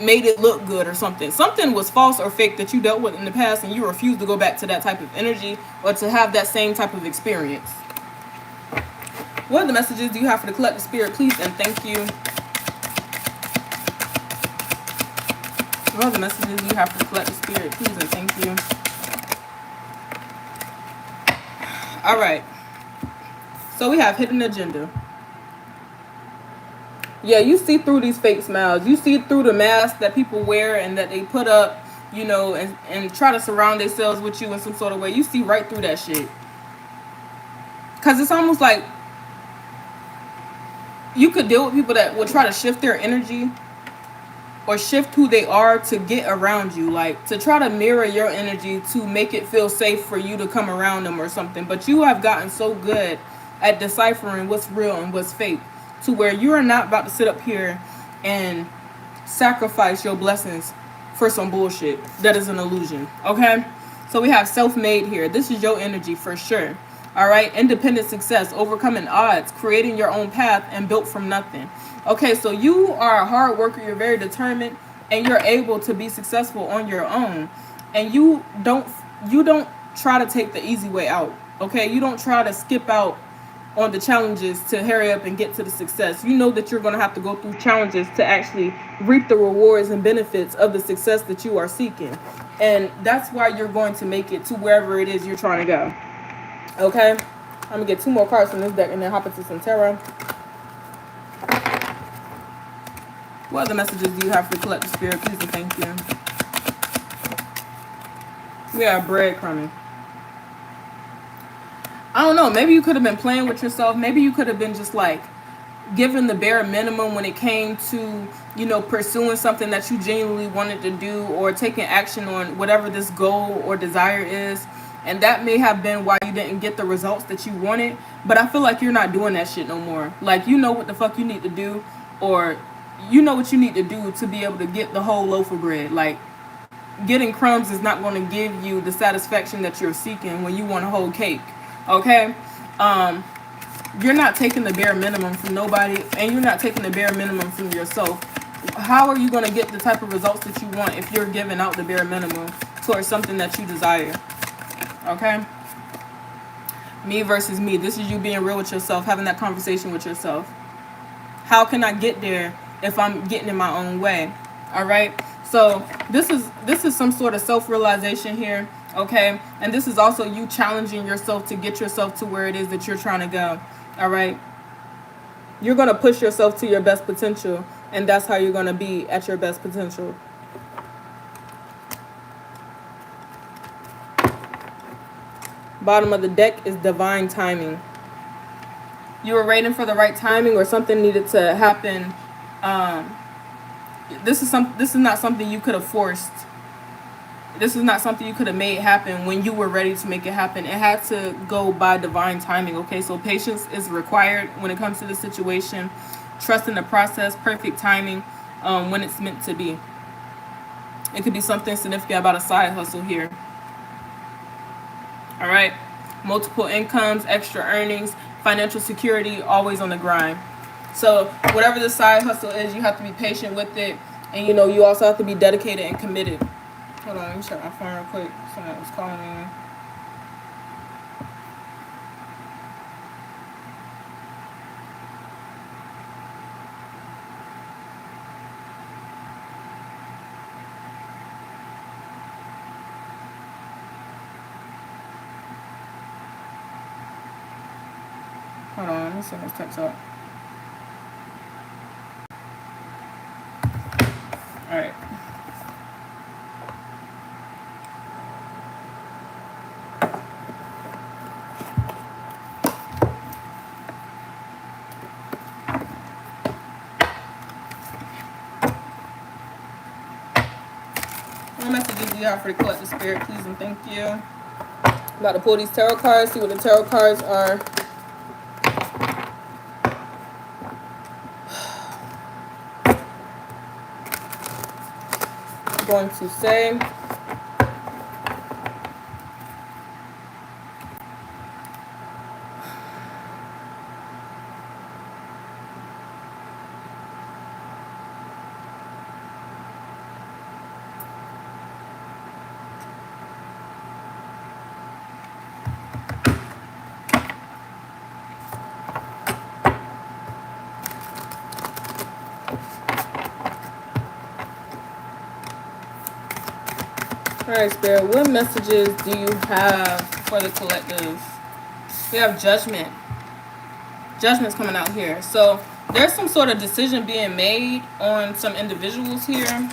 made it look good or something. Something was false or fake that you dealt with in the past, and you refused to go back to that type of energy or to have that same type of experience. What other messages do you have for the collective spirit? Please and thank you. What other messages do you have for the collective spirit? Please and thank you. All right. So we have hidden agenda. Yeah, you see through these fake smiles. You see through the mask that people wear and that they put up, you know, and try to surround themselves with you in some sort of way. You see right through that shit. Because it's almost like you could deal with people that will try to shift their energy or shift who they are to get around you, like to try to mirror your energy to make it feel safe for you to come around them or something. But you have gotten so good at deciphering what's real and what's fake to where you are not about to sit up here and sacrifice your blessings for some bullshit that is an illusion. Okay, so we have self-made here. This is your energy for sure. All right, independent success, overcoming odds, creating your own path, and built from nothing. Okay, so you are a hard worker, you're very determined, and you're able to be successful on your own. And you don't try to take the easy way out. Okay, you don't try to skip out on the challenges to hurry up and get to the success. You know that you're going to have to go through challenges to actually reap the rewards and benefits of the success that you are seeking. And that's why you're going to make it to wherever it is you're trying to go. Okay, I'm going to get 2 more cards from this deck and then hop into some tarot. What other messages do you have for the collective spirit? Please and thank you. We have breadcrumbing. I don't know. Maybe you could have been playing with yourself. Maybe you could have been just like given the bare minimum when it came to, you know, pursuing something that you genuinely wanted to do, or taking action on whatever this goal or desire is. And that may have been why you didn't get the results that you wanted. But I feel like you're not doing that shit no more. Like, you know what the fuck you need to do, or you know what you need to do to be able to get the whole loaf of bread. Like, getting crumbs is not going to give you the satisfaction that you're seeking when you want a whole cake. Okay? You're not taking the bare minimum from nobody, and you're not taking the bare minimum from yourself. How are you going to get the type of results that you want if you're giving out the bare minimum towards something that you desire? Okay? Me versus me. This is you being real with yourself, having that conversation with yourself. How can I get there if I'm getting in my own way? All right? So this is some sort of self-realization here, okay? And this is also you challenging yourself to get yourself to where it is that you're trying to go. All right? You're going to push yourself to your best potential, and that's how you're going to be at your best potential. Bottom of the deck is divine timing. You were waiting for the right timing, or something needed to happen. This is not something you could have forced. This is not something you could have made happen when you were ready to make it happen. It had to go by divine timing, okay? So patience is required when it comes to this situation. Trust in the process, perfect timing when it's meant to be. It could be something significant about a side hustle here. All right? Multiple incomes, extra earnings, financial security, always on the grind. So whatever the side hustle is, you have to be patient with it. And, you know, you also have to be dedicated and committed. Hold on, let me check my phone real quick. Someone was calling me. Hold on, let me send this text up. All right. What messages do you have for the collective spirit, please and thank you? I'm about to pull these tarot cards, see what the tarot cards are going to say. Alright, Spirit, what messages do you have for the collective? We have judgment. Judgment's coming out here. So there's some sort of decision being made on some individuals here.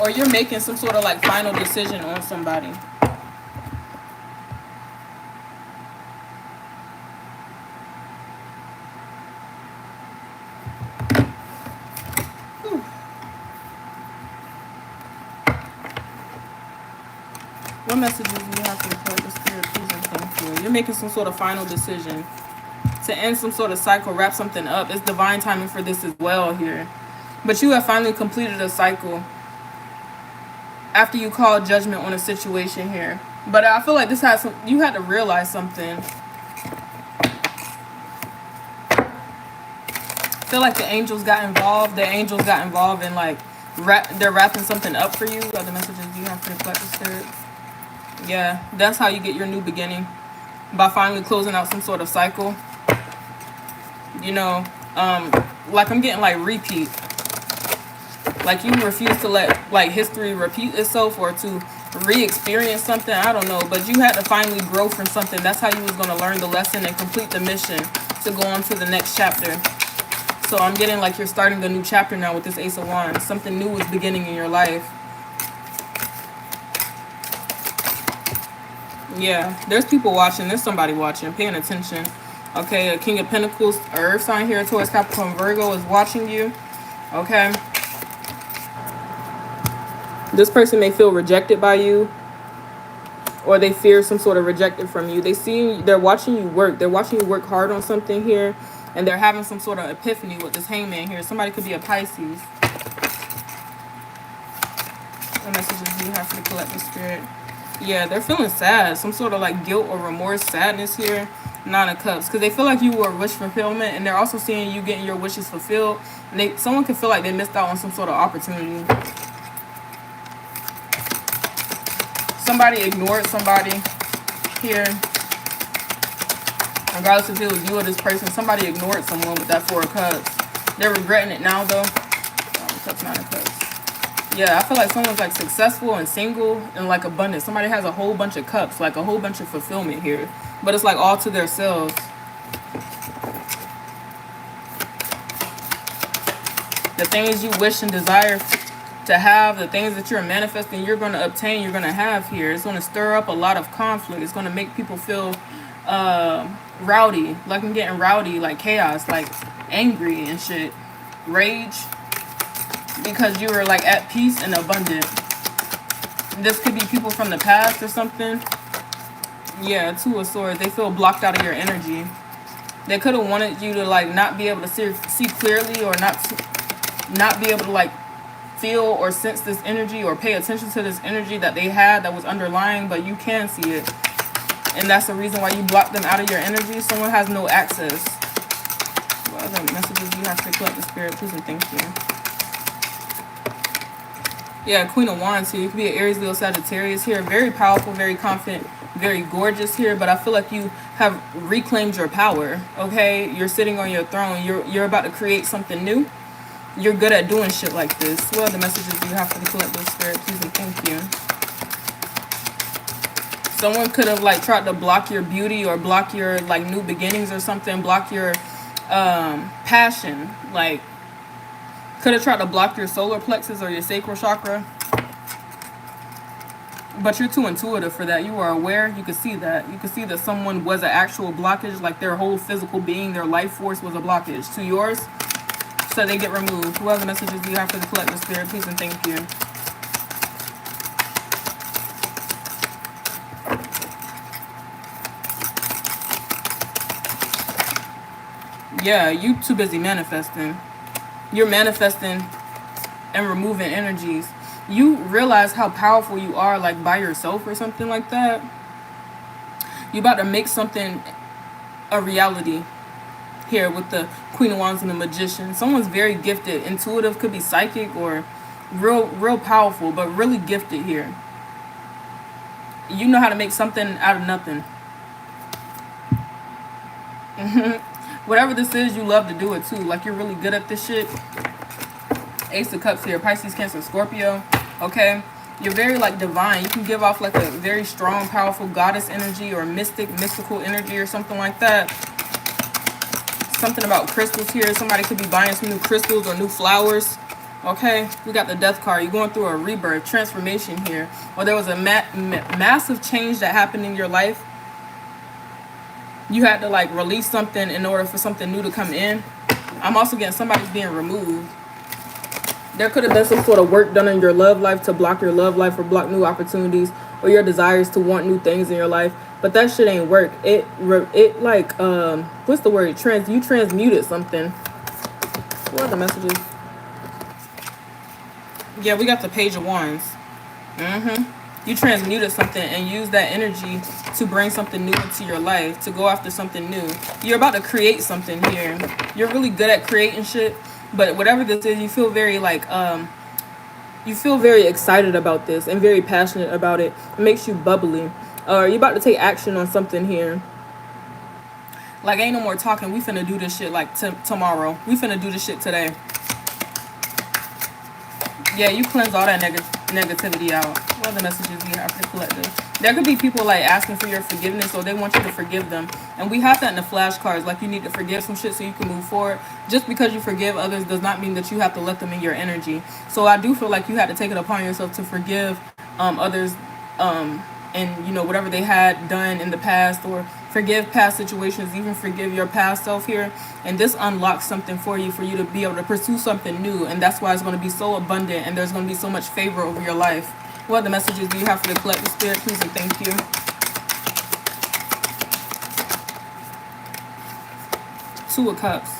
Or you're making some sort of like final decision on somebody. What messages do you have for the collective spirit, please and thank you? You're making some sort of final decision to end some sort of cycle, wrap something up. It's divine timing for this as well here. But you have finally completed a cycle after you called judgment on a situation here. But I feel like this has some, you had to realize something. I feel like the angels got involved. The angels got involved in like they're wrapping something up for you. Other messages you have for the collective spirit. Yeah, that's how you get your new beginning, by finally closing out some sort of cycle. You know, like I'm getting like repeat. Like you refuse to let like history repeat itself or to re-experience something. I don't know, but you had to finally grow from something. That's how you was going to learn the lesson and complete the mission to go on to the next chapter. So I'm getting like you're starting a new chapter now with this Ace of Wands. Something new is beginning in your life. Yeah, there's people watching. There's somebody watching, paying attention. Okay, a King of Pentacles, Earth sign here, Taurus, Capricorn, Virgo is watching you. Okay. This person may feel rejected by you, or they fear some sort of rejection from you. They're watching you work. They're watching you work hard on something here, and they're having some sort of epiphany with this Hangman here. Somebody could be a Pisces. What messages do you have for the collective spirit? Yeah, they're feeling sad. Some sort of like guilt or remorse, sadness here. Nine of Cups. Because they feel like you were wish fulfillment, and they're also seeing you getting your wishes fulfilled. And someone could feel like they missed out on some sort of opportunity. Somebody ignored somebody here. Regardless if it was you or this person, somebody ignored someone with that Four of Cups. They're regretting it now, though. Cups, Nine of Cups. Yeah, I feel like someone's like successful and single and like abundant. Somebody has a whole bunch of cups, like a whole bunch of fulfillment here. But it's like all to themselves. The things you wish and desire to have, the things that you're manifesting, you're going to obtain, you're going to have here. It's going to stir up a lot of conflict. It's going to make people feel rowdy. Like I'm getting rowdy, like chaos, like angry and shit. Rage. Because you were like at peace and abundant. This could be people from the past or something. Yeah, Two of Swords. They feel blocked out of your energy. They could have wanted you to like not be able to see clearly, or not be able to like feel or sense this energy or pay attention to this energy that they had that was underlying, but you can see it. And that's the reason why you blocked them out of your energy. Someone has no access. What other messages do you have to collect the spirit? Please and thank you. Yeah, Queen of Wands here. You could be an Aries, Leo, Sagittarius here. Very powerful, very confident, very gorgeous here. But I feel like you have reclaimed your power, okay? You're sitting on your throne. You're about to create something new. You're good at doing shit like this. What are the messages you have for the collective spirit? Please and thank you. Someone could have like tried to block your beauty or block your like new beginnings or something. Block your passion. Like could have tried to block your solar plexus or your sacral chakra. But you're too intuitive for that. You are aware. You can see that. You can see that someone was an actual blockage. Like their whole physical being, their life force was a blockage to yours. So they get removed. What other messages do you have for the collective spirit? Please and thank you. Yeah, you too busy manifesting. You're manifesting and removing energies. You realize how powerful you are like by yourself or something like that. You're about to make something a reality. Here with the Queen of Wands and the Magician. Someone's very gifted, intuitive, could be psychic or real powerful, but really gifted here. You know how to make something out of nothing. Whatever this is, you love to do it too. Like you're really good at this shit. Ace of Cups here, Pisces, Cancer, Scorpio. Okay, you're very like divine. You can give off like a very strong, powerful goddess energy or mystical energy or something like that. Something about crystals here. Somebody could be buying some new crystals or new flowers. Okay, we got the Death card. You're going through a rebirth, transformation here. Or there was a massive change that happened in your life. You had to like release something in order for something new to come in. I'm also getting somebody's being removed. There could have been some sort of work done in your love life to block your love life or block new opportunities or your desires to want new things in your life. But that shit ain't work. It like, what's the word? You transmuted something. What are the messages? Yeah, we got the Page of Wands. You transmuted something and use that energy to bring something new into your life, to go after something new. You're about to create something here. You're really good at creating shit, but whatever this is, you feel very like you feel very excited about this and very passionate about it. It makes you bubbly. You're about to take action on something here. Like, ain't no more talking. We finna do this shit like tomorrow. We finna do this shit today. Yeah, you cleanse all that negativity out. What are the messages we have for the collective? There could be people like asking for your forgiveness, or they want you to forgive them. And we have that in the flashcards. Like, you need to forgive some shit so you can move forward. Just because you forgive others does not mean that you have to let them in your energy. So I do feel like you had to take it upon yourself to forgive others, and you know, whatever they had done in the past, or forgive past situations, even forgive your past self here. And this unlocks something for you to be able to pursue something new. And that's why it's going to be so abundant, and there's going to be so much favor over your life. What other messages do you have for the collective spirit, please and thank you? Two of Cups.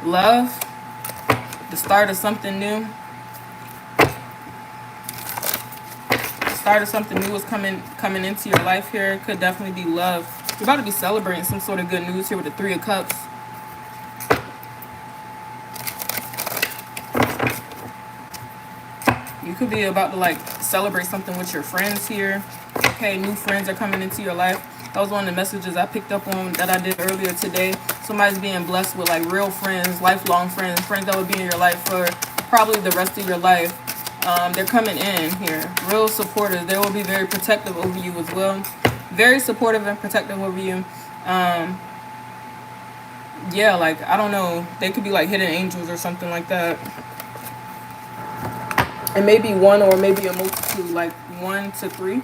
Love. The start of something new. The start of something new is coming into your life here. It could definitely be love. You're about to be celebrating some sort of good news here with the Three of Cups. You could be about to like celebrate something with your friends here. Okay, new friends are coming into your life. That was one of the messages I picked up on that I did earlier today. Somebody's being blessed with like real friends, lifelong friends, friends that will be in your life for probably the rest of your life. They're coming in here. Real supporters. They will be very protective over you as well. Very supportive and protective over you. Yeah, like, I don't know. They could be like hidden angels or something like that. And maybe one or maybe a multitude, like 1 to 3.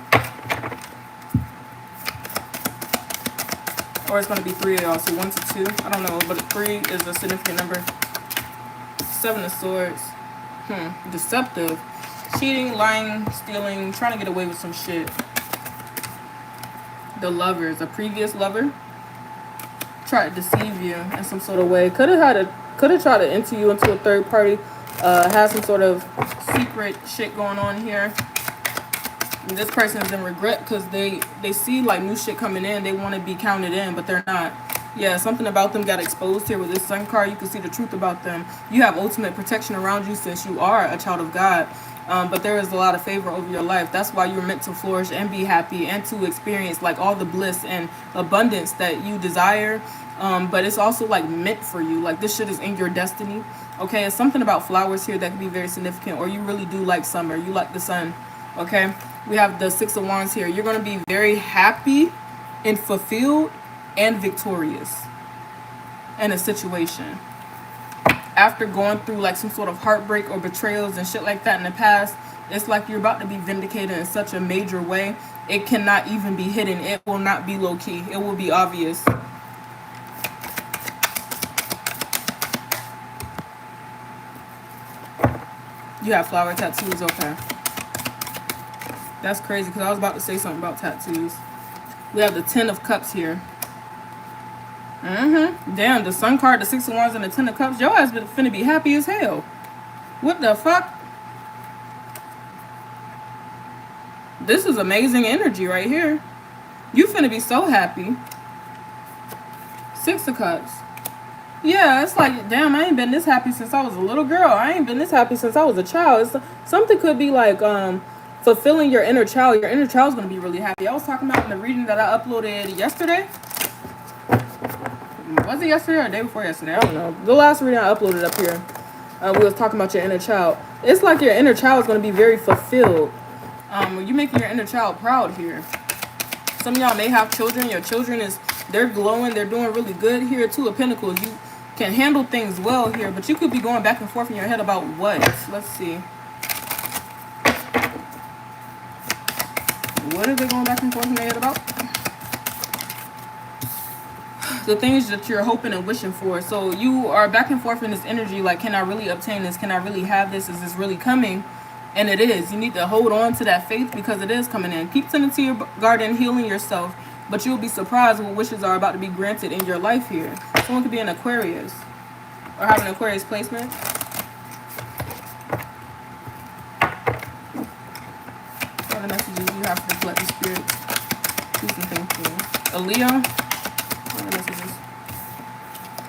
Or it's going to be 3 of y'all, so 1 to 2. I don't know, but 3 is a significant number. 7 of Swords. Deceptive. Cheating, lying, stealing, trying to get away with some shit. The Lovers. A previous lover tried to deceive you in some sort of way. Could have tried to enter you into a third party. Have some sort of secret shit going on here. And this person is in regret because they see like new shit coming in. They want to be counted in, but they're not. Yeah, something about them got exposed here with this Sun card. You can see the truth about them. You have ultimate protection around you since you are a child of God. But there is a lot of favor over your life. That's why you're meant to flourish and be happy and to experience like all the bliss and abundance that you desire. But it's also like meant for you. Like, this shit is in your destiny. Okay, it's something about flowers here that can be very significant. Or you really do like summer. You like the sun. Okay, we have the Six of Wands here. You're going to be very happy and fulfilled and victorious in a situation. After going through like some sort of heartbreak or betrayals and shit like that in the past, it's like you're about to be vindicated in such a major way. It cannot even be hidden. It will not be low-key. It will be obvious. You have flower tattoos, okay. That's crazy because I was about to say something about tattoos. We have the 10 of Cups here. Damn, the Sun card, the 6 of Wands, and the 10 of Cups. Your ass finna be happy as hell. What the fuck? This is amazing energy right here. You finna be so happy. 6 of Cups. Yeah, it's like, damn, I ain't been this happy since I was a little girl. I ain't been this happy since I was a child. Something could be like fulfilling your inner child. Your inner child's gonna be really happy. I was talking about in the reading that I uploaded yesterday. Was it yesterday or the day before yesterday? I don't know. The last reading I uploaded up here, we was talking about your inner child. It's like your inner child is going to be very fulfilled. You're making your inner child proud here. Some of y'all may have children. Your children they're glowing. They're doing really good here. 2 of Pentacles. You can handle things well here, but you could be going back and forth in your head about what? Let's see. What are they going back and forth in their head about? The things that you're hoping and wishing for. So you are back and forth in this energy like, can I really obtain this? Can I really have this? Is this really coming? And it is. You need to hold on to that faith because it is coming in. Keep tending to your garden, healing yourself, but you'll be surprised what wishes are about to be granted in your life here. Someone could be an Aquarius or have an Aquarius placement. are the messages you have for the collective spirit? Please and thank you. A Leo. What are the messages?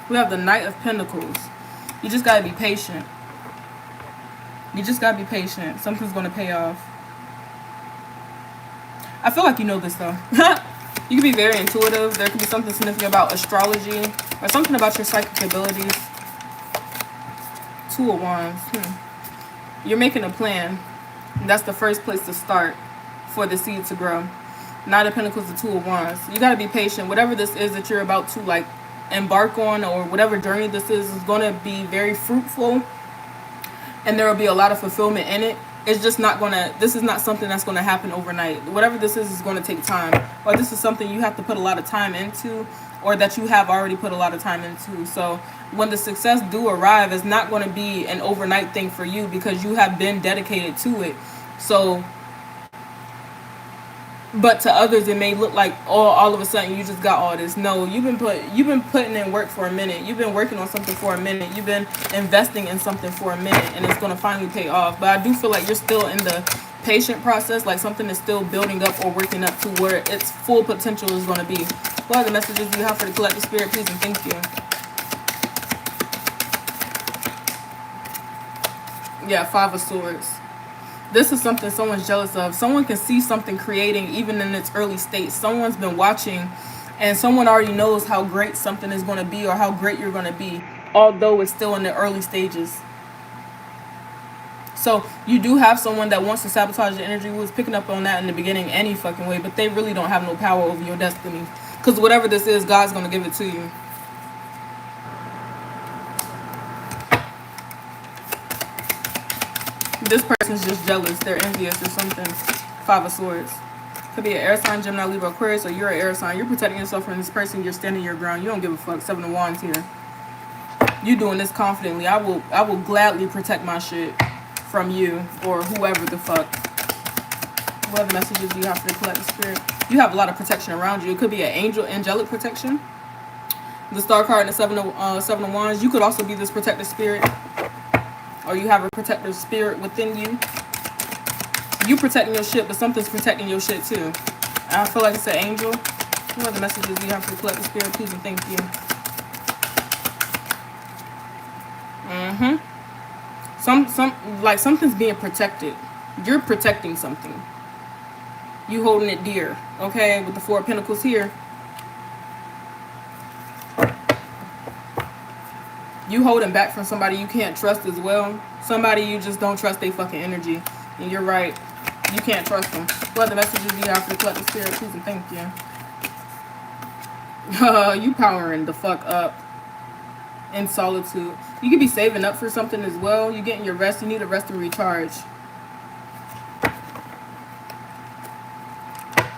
We have the Knight of Pentacles. You just gotta be patient. You just gotta be patient. Something's gonna pay off. I feel like you know this though. You can be very intuitive. There could be something significant about astrology or something about your psychic abilities. Two of Wands. You're making a plan. That's the first place to start for the seed to grow. Knight of Pentacles, the Two of Wands. You got to be patient. Whatever this is that you're about to like embark on, or whatever journey this is going to be very fruitful. And there will be a lot of fulfillment in it. It's just not going to, this is not something that's going to happen overnight. Whatever this is going to take time. Or this is something you have to put a lot of time into, or that you have already put a lot of time into. So when the success do arrive, it's not going to be an overnight thing for you, because you have been dedicated to it. So, but to others it may look like, oh, all of a sudden you just got all this. No, you've been putting in work for a minute. You've been working on something for a minute. You've been investing in something for a minute, and it's going to finally pay off. But I do feel like you're still in the patient process, like something is still building up or working up to where its full potential is going to be. What are the messages you have for the collective spirit, please and thank you? Yeah, Five of Swords. This is something someone's jealous of. Someone can see something creating even in its early state. Someone's been watching, and someone already knows how great something is going to be, or how great you're going to be, although it's still in the early stages. So you do have someone that wants to sabotage your energy. We was picking up on that in the beginning any fucking way, but they really don't have no power over your destiny, because whatever this is, God's going to give it to you. This person's just jealous. They're envious or something. Five of Swords. Could be an air sign, Gemini, Libra, Aquarius, or you're an air sign. You're protecting yourself from this person. You're standing your ground. You don't give a fuck. Seven of Wands here. You doing this confidently. I will gladly protect my shit from you or whoever the fuck. What other messages do you have for the collective spirit? You have a lot of protection around you. It could be an angelic protection. The Star card and the Seven of Wands. You could also be this protective spirit, or you have a protective spirit within you. You protecting your shit, but something's protecting your shit too. I feel like it's an angel. What are the messages you have for the collective spirit, please and thank you? Like something's being protected. You're protecting something. You holding it dear, okay? With the Four of Pentacles here. You holding back from somebody you can't trust as well. Somebody you just don't trust their fucking energy. And you're right. You can't trust them. What are the messages you have for the collective spirit, please and thank you? You powering the fuck up. In solitude. You could be saving up for something as well. You're getting your rest. You need a rest and recharge.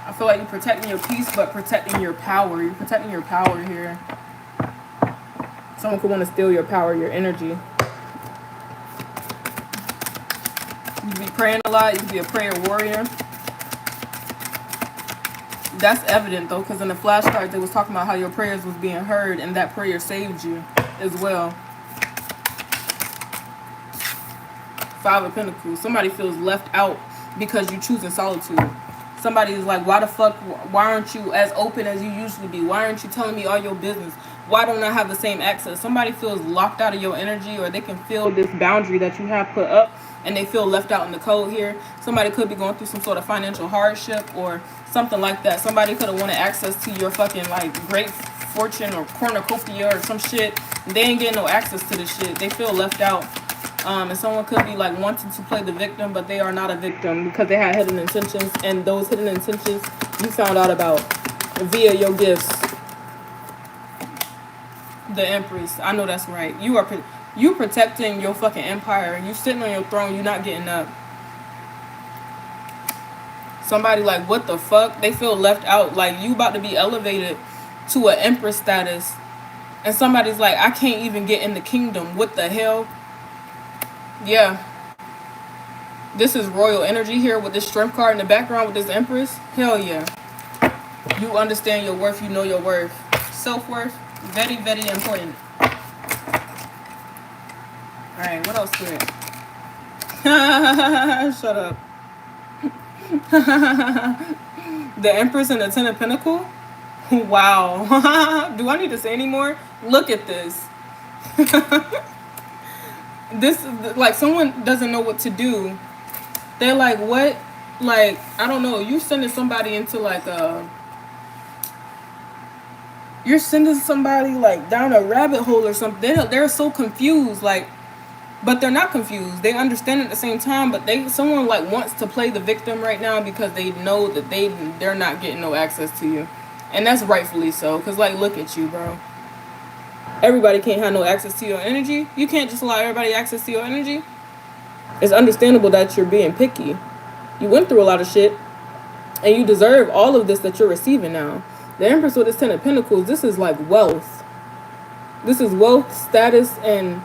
I feel like you're protecting your peace, but protecting your power. You're protecting your power here. Someone could want to steal your power, your energy. You could be praying a lot. You could be a prayer warrior. That's evident though, because in the flashcards they was talking about how your prayers was being heard, and that prayer saved you as well. Five of Pentacles. Somebody feels left out because you're choosing solitude. Somebody is like, why the fuck, why aren't you as open as you usually be? Why aren't you telling me all your business? Why don't I have the same access? Somebody feels locked out of your energy, or they can feel this boundary that you have put up, and they feel left out in the cold here. Somebody could be going through some sort of financial hardship or something like that. Somebody could have wanted access to your fucking like great fortune or cornucopia or some shit. They ain't getting no access to this shit. They feel left out. And someone could be like wanting to play the victim, but they are not a victim because they had hidden intentions, and those hidden intentions you found out about via your gifts. The Empress. I know that's right. You protecting your fucking empire. You sitting on your throne. You're not getting up. Somebody like, what the fuck? They feel left out. Like you about to be elevated to an Empress status, and somebody's like, I can't even get in the kingdom. What the hell? Yeah. This is royal energy here with this Strength card in the background with this Empress. Hell yeah. You understand your worth. You know your worth. Self-worth. Very, very important. Alright, what else here? Shut up. The Empress and the Ten of Pentacles. Wow. Do I need to say any more? Look at this. This is like someone doesn't know what to do. They're like, what? Like, I don't know. You're sending somebody into like a... You're sending somebody like down a rabbit hole or something. They're so confused. Like, but they're not confused. They understand at the same time. But someone like wants to play the victim right now because they know that they're not getting no access to you. And that's rightfully so. Because like, look at you, bro. Everybody can't have no access to your energy. You can't just allow everybody access to your energy. It's understandable that you're being picky. You went through a lot of shit. And you deserve all of this that you're receiving now. The Empress with this Ten of Pentacles, this is like wealth. This is wealth, status, and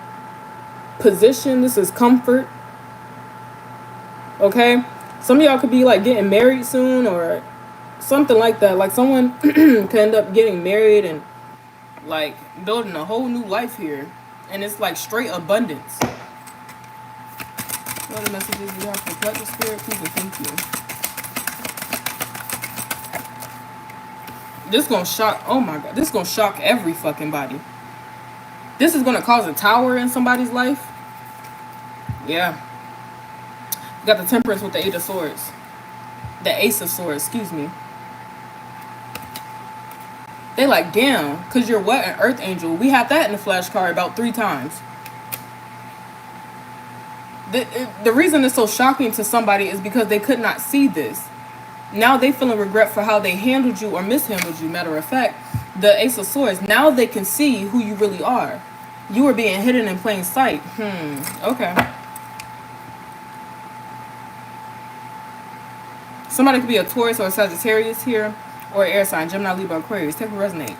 position. This is comfort. Okay? Some of y'all could be like getting married soon or something like that. Like someone could end up getting married and like building a whole new life here. And it's like straight abundance. What are the messages you have for collective spirit? Please and thank you. This gonna shock, oh my god, this gonna shock every fucking body. This is gonna cause a tower in somebody's life. Yeah. You got the Temperance with the Eight of Swords. The Ace of Swords, excuse me. They like, damn, because you're what? An Earth Angel. We had that in the flash card about 3 times. The reason it's so shocking to somebody is because they could not see this. Now they feeling regret for how they handled you or mishandled you. Matter of fact, the Ace of Swords, now they can see who you really are. You were being hidden in plain sight. Okay. Somebody could be a Taurus or a Sagittarius here, or an air sign, Gemini, Libra, Aquarius. Take a resonate.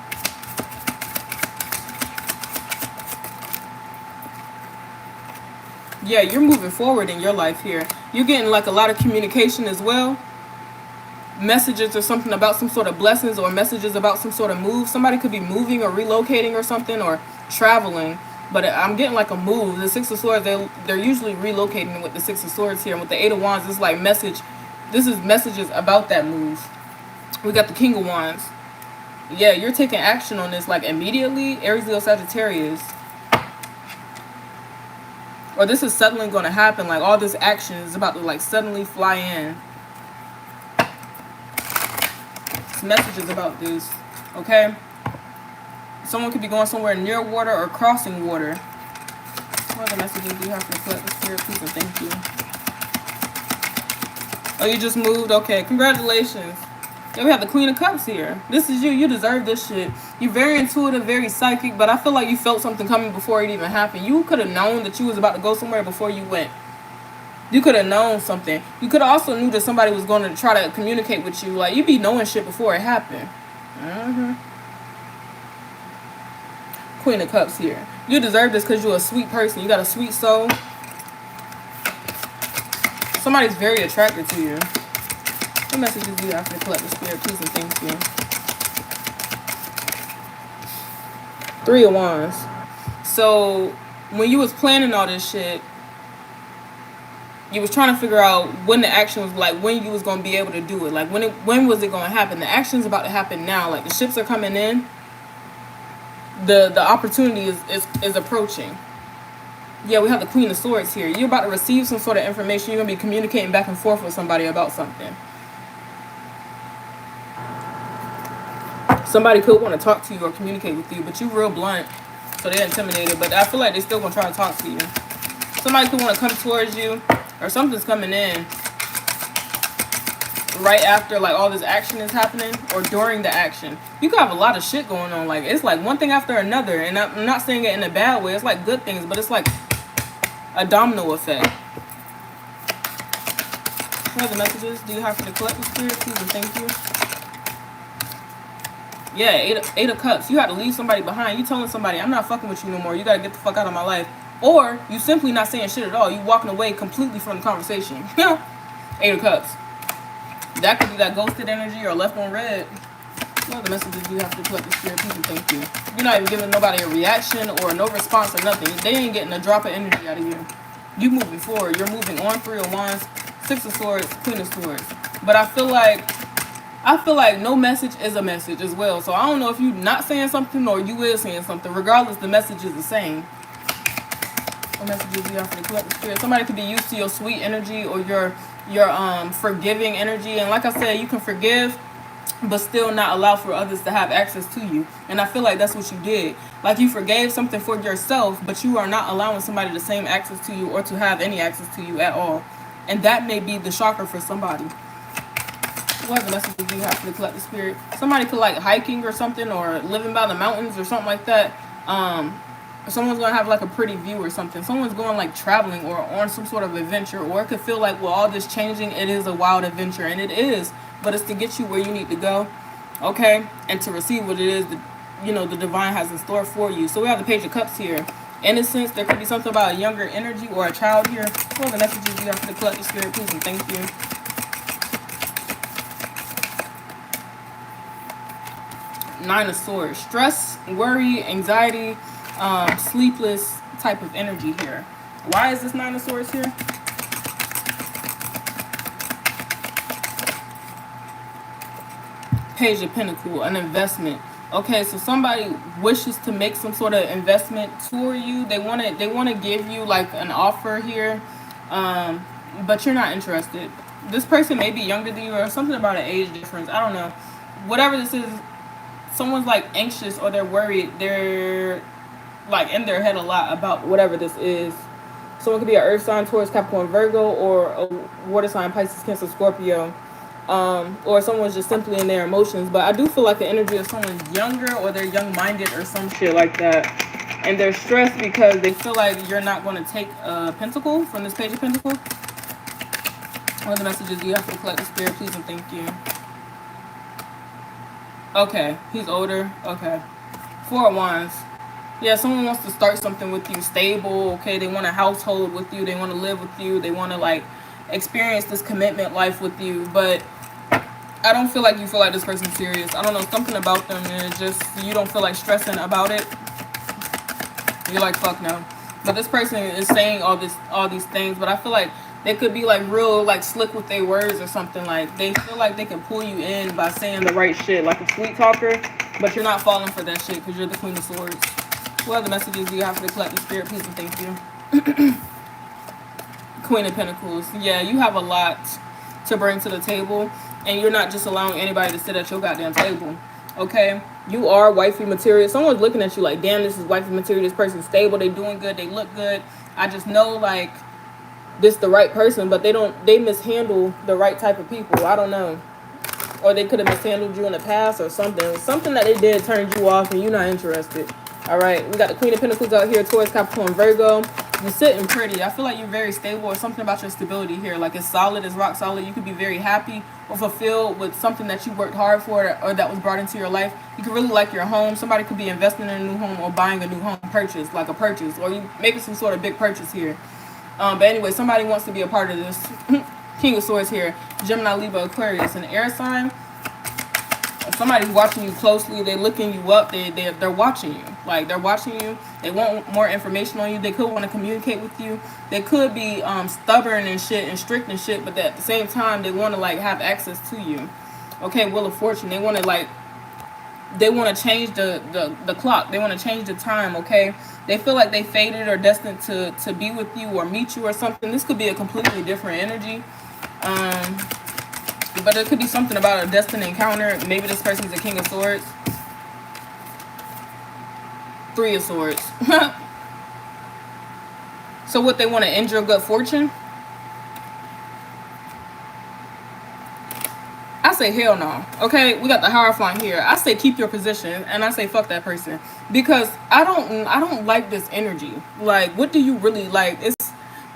Yeah, you're moving forward in your life here. You're getting like a lot of communication as well. Messages or something about some sort of blessings or messages about some sort of move. Somebody could be moving or relocating or something or traveling. But I'm getting like a move. The Six of Swords, they're usually relocating with the Six of Swords here. And with the Eight of Wands, it's like message. This is messages about that move. We got the King of Wands. Yeah, you're taking action on this like immediately. Aries, Leo, Sagittarius. Or this is suddenly going to happen. Like all this action is about to like suddenly fly in. Messages about this, okay? Someone could be going somewhere near water or crossing water. What other messages do you have for collective spirit? Please and thank you. Oh, you just moved? Okay, congratulations. Yeah, we have the Queen of Cups here. This is you. You deserve this shit. You're very intuitive, very psychic, but I feel like you felt something coming before it even happened. You could have known that you was about to go somewhere before you went. You could have known something. You could have also knew that somebody was going to try to communicate with you. Like, you be knowing shit before it happened. Queen of Cups here. You deserve this because you're a sweet person. You got a sweet soul. Somebody's very attracted to you. What messages do you have for the collective spirit? Please and thank you. 3 of Wands. So, when you was planning all this shit, you was trying to figure out when the action was, like when you was going to be able to do it. Like when was it going to happen? The action's about to happen now. Like the ships are coming in. The opportunity is approaching. Yeah, we have the Queen of Swords here. You're about to receive some sort of information. You're going to be communicating back and forth with somebody about something. Somebody could want to talk to you or communicate with you, but you're real blunt. So they're intimidated. But I feel like they're still going to try to talk to you. Somebody could want to come towards you. Or something's coming in right after like all this action is happening or during the action. You could have a lot of shit going on. Like it's like one thing after another. And I'm not saying it in a bad way. It's like good things, but it's like a domino effect. What other messages do you have for the collective spirit? Please and thank you. Yeah, eight of Cups. You had to leave somebody behind. You telling somebody, I'm not fucking with you no more. You got to get the fuck out of my life. Or you simply not saying shit at all. You walking away completely from the conversation. Eight of Cups. That could be that ghosted energy or left on red. What other messages do you have to collect the spirit? People, thank you. You're not even giving nobody a reaction or no response or nothing. They ain't getting a drop of energy out of you. You moving forward. You're moving on. 3 of Wands, 6 of Swords, Queen of Swords. But I feel like no message is a message as well. So I don't know if you not saying something or you is saying something. Regardless, the message is the same. What messages you have for the collective spirit? Somebody could be used to your sweet energy or your forgiving energy. And like I said, you can forgive, but still not allow for others to have access to you. And I feel like that's what you did. Like you forgave something for yourself, but you are not allowing somebody the same access to you or to have any access to you at all. And that may be the shocker for somebody. What other messages do you have for the collective spirit? Somebody could like hiking or something, or living by the mountains or something like that. Someone's gonna have like a pretty view or something. Someone's going like traveling or on some sort of adventure, or it could feel like, well, all this changing, it is a wild adventure, and it is, but it's to get you where you need to go, okay, and to receive what it is that, you know, the divine has in store for you. So we have the Page of Cups here. Innocence, there could be something about a younger energy or a child here. What are the messages you have for the collective spirit, please, and thank you. Nine of Swords. Stress, worry, anxiety, sleepless type of energy here. Why is this Nine of Swords here? Page of Pentacles, an investment. Okay, so somebody wishes to make some sort of investment toward you. They want to give you like an offer here, but you're not interested. This person may be younger than you or something about an age difference. I don't know. Whatever this is, someone's like anxious or they're worried. They're like in their head a lot about whatever this is. Someone could be an earth sign, Taurus, Capricorn, Virgo, or a water sign, Pisces, Cancer, Scorpio. Or someone's just simply in their emotions. But I do feel like the energy of someone's younger or they're young-minded or some shit like that. And they're stressed because they feel like you're not going to take a pentacle from this Page of Pentacles. What are the messages you have for the collective spirit, please, and thank you. Okay, he's older. Okay. Four of Wands. Yeah, someone wants to start something with you, stable, okay? They want a household with you. They want to live with you. They want to, like, experience this commitment life with you. But I don't feel like you feel like this person's serious. I don't know, something about them, and it's just, you don't feel like stressing about it. You're like, fuck no. But this person is saying all these things, but I feel like they could be like real like slick with their words or something. Like they feel like they can pull you in by saying the right shit, like a sweet talker, but you're not falling for that shit because you're the Queen of Swords. What other messages do you have for the collective spirit, please, and thank you. Queen of Pentacles. Yeah, you have a lot to bring to the table, and you're not just allowing anybody to sit at your goddamn table. Okay, you are wifey material. Someone's looking at you like, damn, this is wifey material. This person's stable. They doing good. They look good. I just know like this the right person, but they mishandle the right type of people. I don't know, or they could have mishandled you in the past or something that they did turned you off and you're not interested. All right, we got the Queen of Pentacles out here, Taurus, Capricorn, Virgo. You're sitting pretty. I feel like you're very stable, or something about your stability here. Like it's solid, it's rock solid. You could be very happy or fulfilled with something that you worked hard for or that was brought into your life. You could really like your home. Somebody could be investing in a new home or buying a new home purchase, like a purchase, or you making some sort of big purchase here. But anyway, somebody wants to be a part of this. King of Swords here, Gemini, Libra, Aquarius, an air sign. Somebody's watching you closely. They're looking you up. They're watching you. Like they're watching you. They want more information on you. They could want to communicate with you. They could be stubborn and shit and strict and shit, but at the same time they want to like have access to you. Okay, Wheel of Fortune. They want to change the clock. They want to change the time. Okay, they feel like they fated or destined to be with you or meet you or something. This could be a completely different energy. But it could be something about a destined encounter. Maybe this person's a King of Swords. Three of Swords. So what, they want to end your good fortune? I say hell no. Okay, we got the Hierophant here. I say keep your position, and I say fuck that person, because I don't like this energy. Like, what do you really like?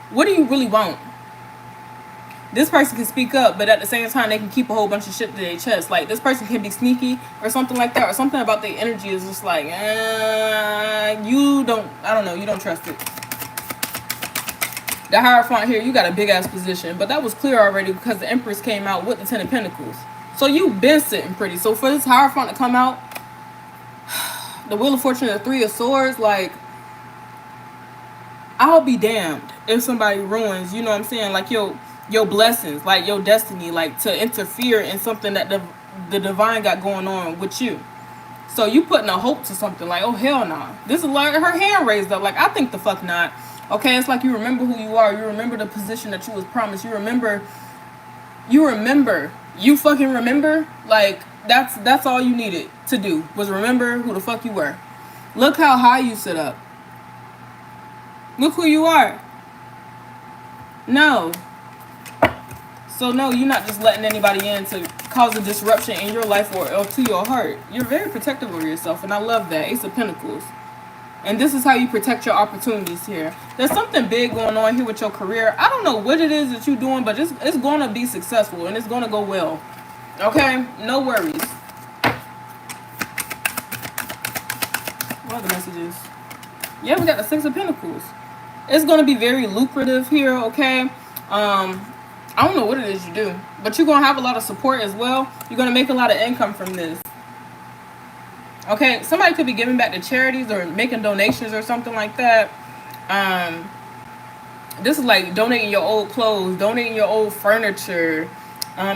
What do you really want? This person can speak up, but at the same time, they can keep a whole bunch of shit to their chest. Like, this person can be sneaky or something like that, or something about their energy is just like, you don't trust it. The Hierophant here, you got a big-ass position, but that was clear already because the Empress came out with the Ten of Pentacles. So you've been sitting pretty. So for this Hierophant to come out, the Wheel of Fortune, the Three of Swords, like, I'll be damned if somebody ruins, you know what I'm saying? Like, your blessings, like your destiny, like to interfere in something that the divine got going on with you. So you putting a hope to something like, oh hell no. Nah. This is like her hand raised up. Like, I think the fuck not. Okay, it's like you remember who you are. You remember the position that you was promised. You remember. You fucking remember. Like, that's all you needed to do was remember who the fuck you were. Look how high you sit up. Look who you are. No. So no, you're not just letting anybody in to cause a disruption in your life or to your heart. You're very protective of yourself, and I love that. Ace of Pentacles. And this is how you protect your opportunities here. There's something big going on here with your career. I don't know what it is that you're doing, but it's going to be successful, and it's going to go well. Okay? No worries. What are the messages? Yeah, we got the Six of Pentacles. It's going to be very lucrative here, okay? I don't know what it is you do, but you're going to have a lot of support as well. You're going to make a lot of income from this. Okay, somebody could be giving back to charities or making donations or something like that. This is like donating your old clothes, donating your old furniture,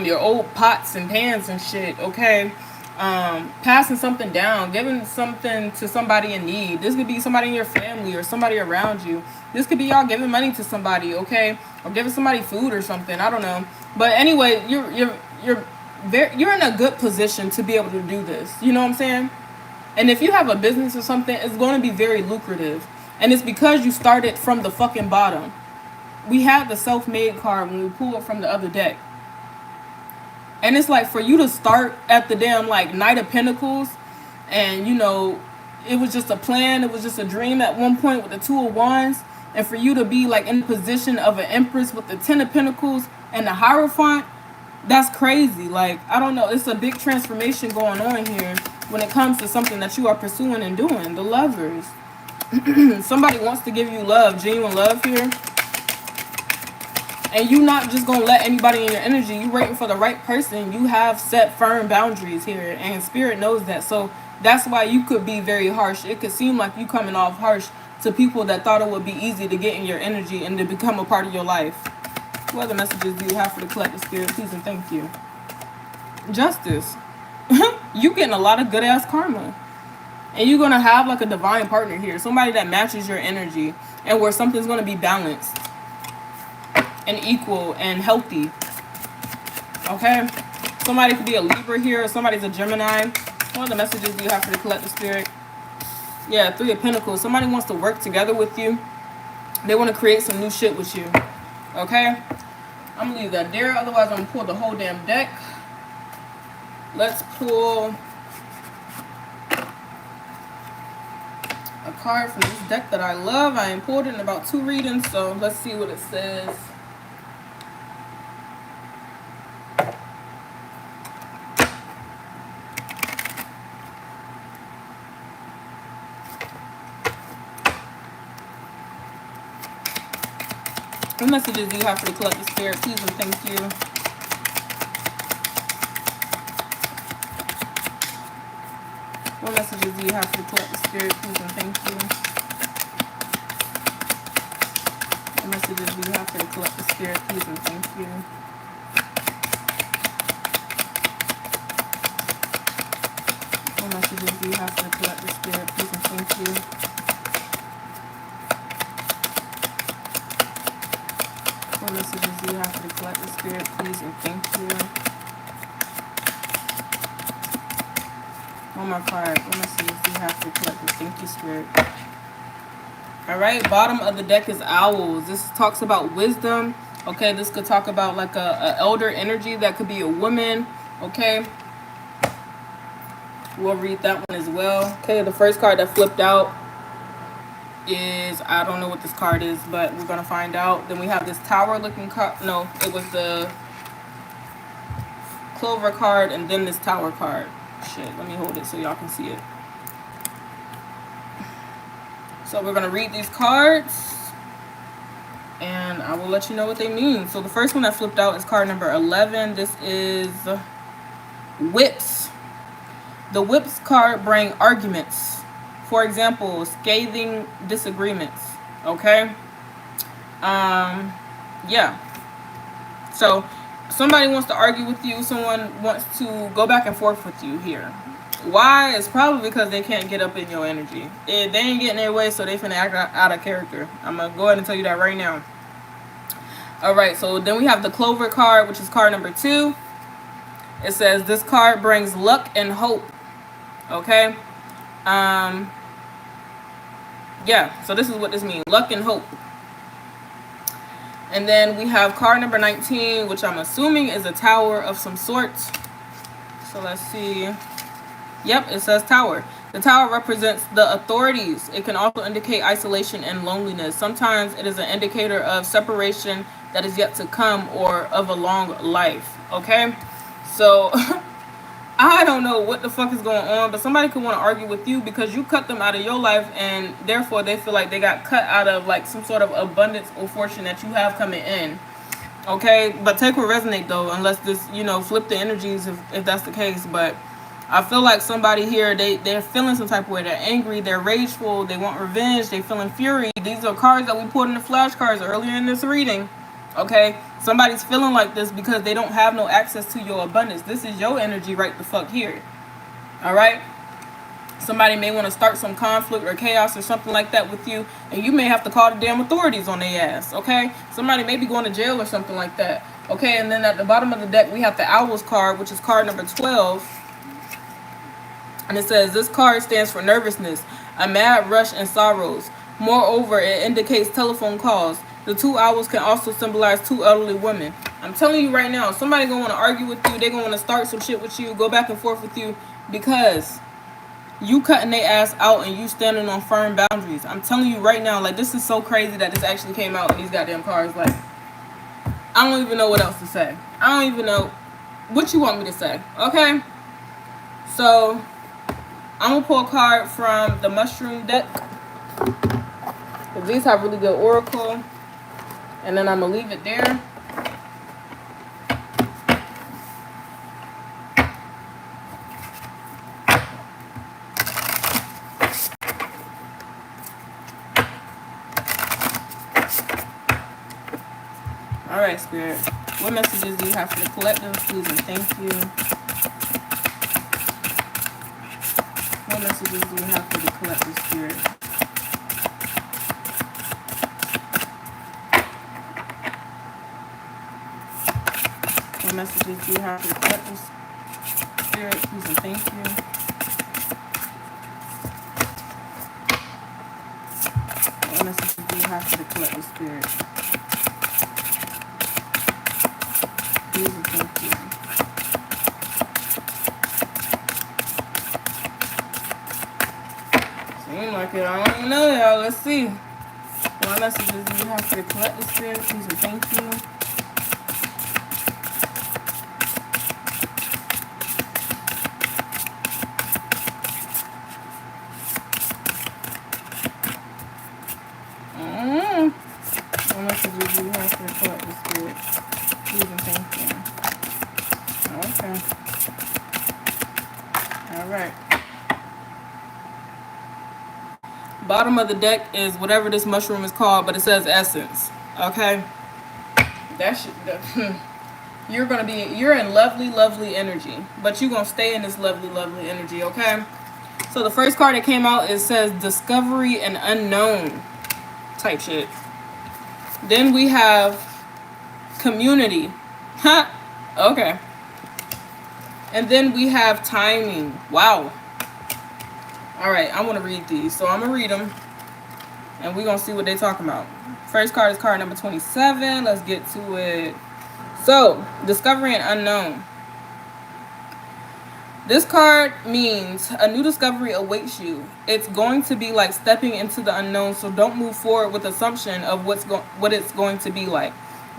your old pots and pans and shit, okay? Passing something down, giving something to somebody in need. This could be somebody in your family or somebody around you. This could be y'all giving money to somebody, okay? Or giving somebody food or something, I don't know. But anyway, you're in a good position to be able to do this. You know what I'm saying? And if you have a business or something, it's going to be very lucrative. And it's because you started from the fucking bottom. We had the self-made card when we pulled from the other deck. And it's like for you to start at the damn like Knight of Pentacles. And, you know, it was just a plan. It was just a dream at one point with the Two of Wands. And for you to be like in the position of an Empress with the Ten of Pentacles and the Hierophant. That's crazy. Like, I don't know. It's a big transformation going on here when it comes to something that you are pursuing and doing. The Lovers. Somebody wants to give you love, genuine love here. And you not just going to let anybody in your energy. You waiting for the right person. You have set firm boundaries here. And Spirit knows that. So that's why you could be very harsh. It could seem like you coming off harsh to people that thought it would be easy to get in your energy and to become a part of your life. What other messages do you have for the collective spirit? Please and thank you. Justice. You getting a lot of good ass karma. And you're going to have like a divine partner here. Somebody that matches your energy. And where something's going to be balanced. And equal and healthy. Okay? Somebody could be a Libra here. Or somebody's a Gemini. What other messages do you have for the collective spirit? Yeah, Three of Pentacles. Somebody wants to work together with you. They want to create some new shit with you. Okay? I'm going to leave that there. Otherwise, I'm going to pull the whole damn deck. Let's pull a card from this deck that I love. I pulled it in about 2 readings, so let's see what it says. What messages do you have for the collective spirit? Please and thank you. What messages do you have for the collective spirit? Please and thank you. What messages do you have for the collective spirit? Please and thank you. What messages do you have for the collective spirit? Please and thank you. What messages do you have for the collective spirit? Please and thank you. One more card. What messages do you have for the collective? Thank you, spirit. Alright, bottom of the deck is owls. This talks about wisdom. Okay, this could talk about like a elder energy. That could be a woman. Okay. We'll read that one as well. Okay, the first card that flipped out is, I don't know what this card is, but we're going to find out. Then we have this tower looking card. No, it was the clover card and then this tower card. Shit, let me hold it so y'all can see it. So we're going to read these cards and I will let you know what they mean. So the first one that flipped out is card number 11. This is whips. The whips card bring arguments. For example, scathing disagreements. Okay? Yeah. So somebody wants to argue with you. Someone wants to go back and forth with you here. Why? It's probably because they can't get up in your energy. They ain't getting their way, so they finna act out of character. I'm gonna go ahead and tell you that right now. Alright, so then we have the Clover card, which is card number 2. It says this card brings luck and hope. Okay? Yeah, so this is what this means. Luck and hope. And then we have card number 19, which I'm assuming is a tower of some sort. So let's see. Yep, it says tower. The tower represents the authorities. It can also indicate isolation and loneliness. Sometimes it is an indicator of separation that is yet to come or of a long life. Okay? So I don't know what the fuck is going on, but somebody could want to argue with you because you cut them out of your life, and therefore they feel like they got cut out of like some sort of abundance or fortune that you have coming in. Okay? But take what resonate though, unless this, flip the energies if that's the case. But I feel like somebody here, they're feeling some type of way. They're angry, they're rageful, they want revenge, they're feeling fury. These are cards that we pulled in the flashcards earlier in this reading. Okay? Somebody's feeling like this because they don't have no access to your abundance. This is your energy right the fuck here. Alright? Somebody may want to start some conflict or chaos or something like that with you, and you may have to call the damn authorities on their ass. Okay? Somebody may be going to jail or something like that. Okay? And then at the bottom of the deck, we have the Owls card, which is card number 12. And it says, this card stands for nervousness, a mad rush and sorrows. Moreover, it indicates telephone calls. The 2 owls can also symbolize 2 elderly women. I'm telling you right now, somebody gonna want to argue with you. They're gonna want to start some shit with you, go back and forth with you, because you cutting their ass out and you standing on firm boundaries. I'm telling you right now, like, this is so crazy that this actually came out in these goddamn cards. Like, I don't even know what else to say. I don't even know what you want me to say. Okay? So I'm going to pull a card from the Mushroom deck. Because these have really good oracle. And then I'm going to leave it there. Alright, Spirit. What messages do you have for the collective? Please and thank you. What messages do you have for the collective, Spirit? What messages do you have for the collective, Spirit? Please and thank you. What messages do you have for the collective, Spirit? Please and thank you. Seems like it. I don't know, y'all. Let's see. What messages do you have for the collective, Spirit? Please and thank you. What messages do you have for the collective, Spirit? Please and thank you. Okay. Alright. Bottom of the deck is whatever this mushroom is called, but it says essence. Okay? You're in lovely, lovely energy. But you're gonna stay in this lovely, lovely energy, okay? So the first card that came out, it says discovery and unknown type shit. Then we have community. Huh? Okay. And then we have timing. Wow. Alright, I want to read these. So I'm going to read them. And we're going to see what they're talking about. First card is card number 27. Let's get to it. So, discovery and unknown. This card means a new discovery awaits you. It's going to be like stepping into the unknown, so don't move forward with assumption of what it's going to be like.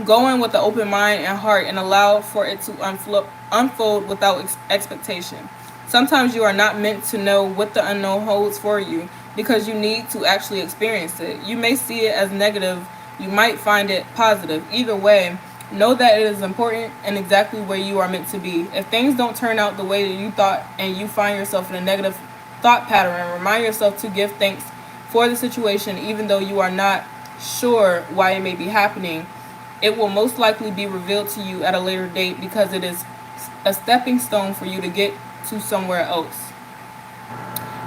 Go in with an open mind and heart and allow for it to unfold without expectation. Sometimes you are not meant to know what the unknown holds for you because you need to actually experience it. You may see it as negative. You might find it positive. Either way, know that it is important and exactly where you are meant to be. If things don't turn out the way that you thought and you find yourself in a negative thought pattern, remind yourself to give thanks for the situation even though you are not sure why it may be happening. It will most likely be revealed to you at a later date because it is a stepping stone for you to get to somewhere else.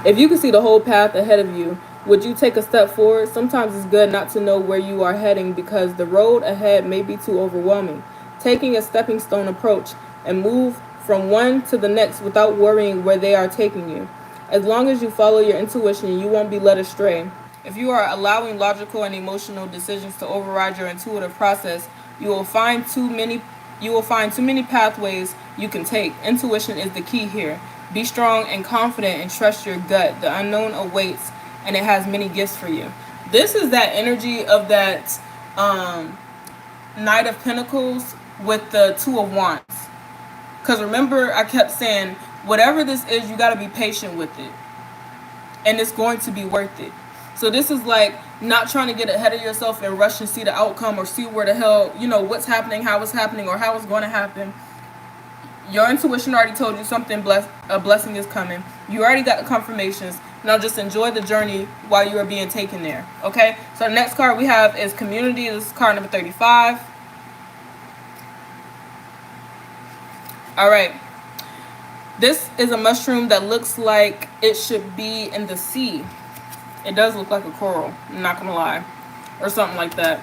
If you can see the whole path ahead of you, would you take a step forward? Sometimes it's good not to know where you are heading because the road ahead may be too overwhelming. Taking a stepping stone approach and move from one to the next without worrying where they are taking you. As long as you follow your intuition, you won't be led astray. If you are allowing logical and emotional decisions to override your intuitive process, you will find too many pathways you can take. Intuition is the key here. Be strong and confident and trust your gut. The unknown awaits and it has many gifts for you. This is that energy of that Knight of Pentacles with the Two of Wands. Because remember, I kept saying, whatever this is, you got to be patient with it. And it's going to be worth it. So this is like not trying to get ahead of yourself and rush and see the outcome or see where the hell, what's happening, how it's happening, or how it's going to happen. Your intuition already told you something, a blessing is coming. You already got the confirmations. Now just enjoy the journey while you are being taken there. Okay? So the next card we have is Community. This is card number 35. Alright. This is a mushroom that looks like it should be in the sea. It does look like a coral, I'm not gonna lie. Or something like that.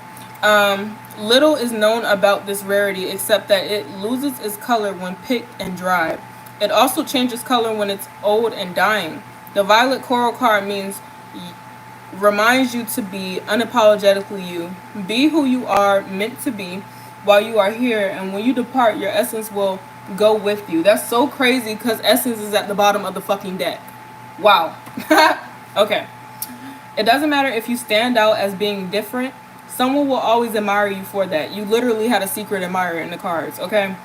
Little is known about this rarity except that it loses its color when picked and dried. It also changes color when it's old and dying. The violet coral card reminds you to be unapologetically you. Be who you are meant to be while you are here, and when you depart, your essence will go with you. That's so crazy because essence is at the bottom of the fucking deck. Wow. Okay. It doesn't matter if you stand out as being different. Someone will always admire you for that. You literally had a secret admirer in the cards, okay?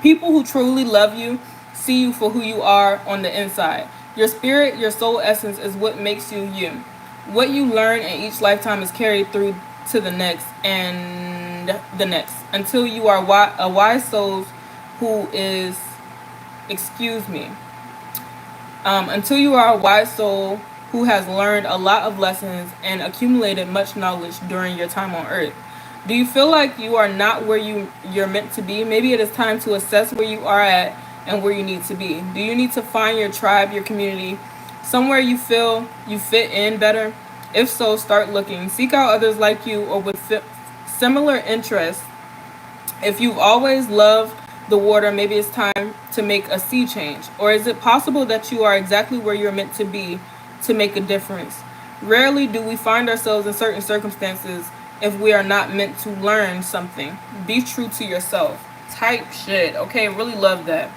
People who truly love you see you for who you are on the inside. Your spirit, your soul essence is what makes you you. What you learn in each lifetime is carried through to the next and the next until you are a wise soul until you are a wise soul who has learned a lot of lessons and accumulated much knowledge during your time on earth. Do you feel like you are not where you're meant to be? Maybe it is time to assess where you are at and where you need to be. Do you need to find your tribe, your community, somewhere you feel you fit in better? If so, start looking. Seek out others like you or with similar interests. If you've always loved the water, maybe it's time to make a sea change. Or is it possible that you are exactly where you're meant to be to make a difference? Rarely do we find ourselves in certain circumstances if we are not meant to learn something. Be true to yourself. Type shit. Okay, really love that.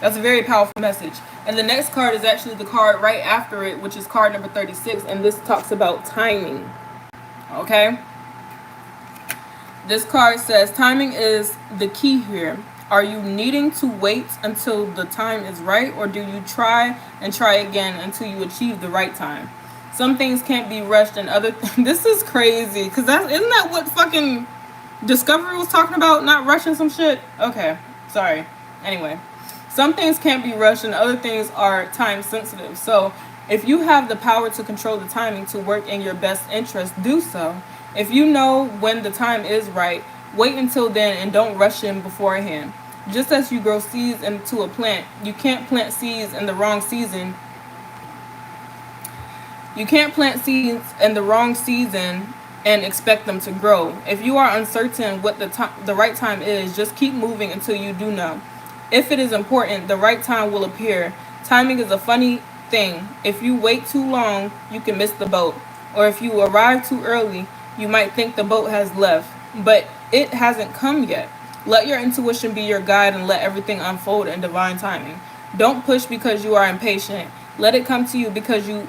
That's a very powerful message. And the next card is actually the card right after it, which is card number 36, and this talks about timing. Okay? This card says timing is the key here. Are you needing to wait until the time is right, or do you try and try again until you achieve the right time? Some things can't be rushed and other this is crazy because isn't that what fucking Discovery was talking about, not rushing some shit? Okay, sorry. Anyway, some things can't be rushed and other things are time sensitive. So if you have the power to control the timing to work in your best interest, do so. If you know when the time is right, wait until then and don't rush in beforehand. Just as you grow seeds into a plant, you can't plant seeds in the wrong season. You can't plant seeds in the wrong season and expect them to grow. If you are uncertain what the right time is, just keep moving until you do know. If it is important, the right time will appear. Timing is a funny thing. If you wait too long, you can miss the boat. Or if you arrive too early, you might think the boat has left, but it hasn't come yet. Let your intuition be your guide and let everything unfold in divine timing. Don't push because you are impatient. Let it come to you because you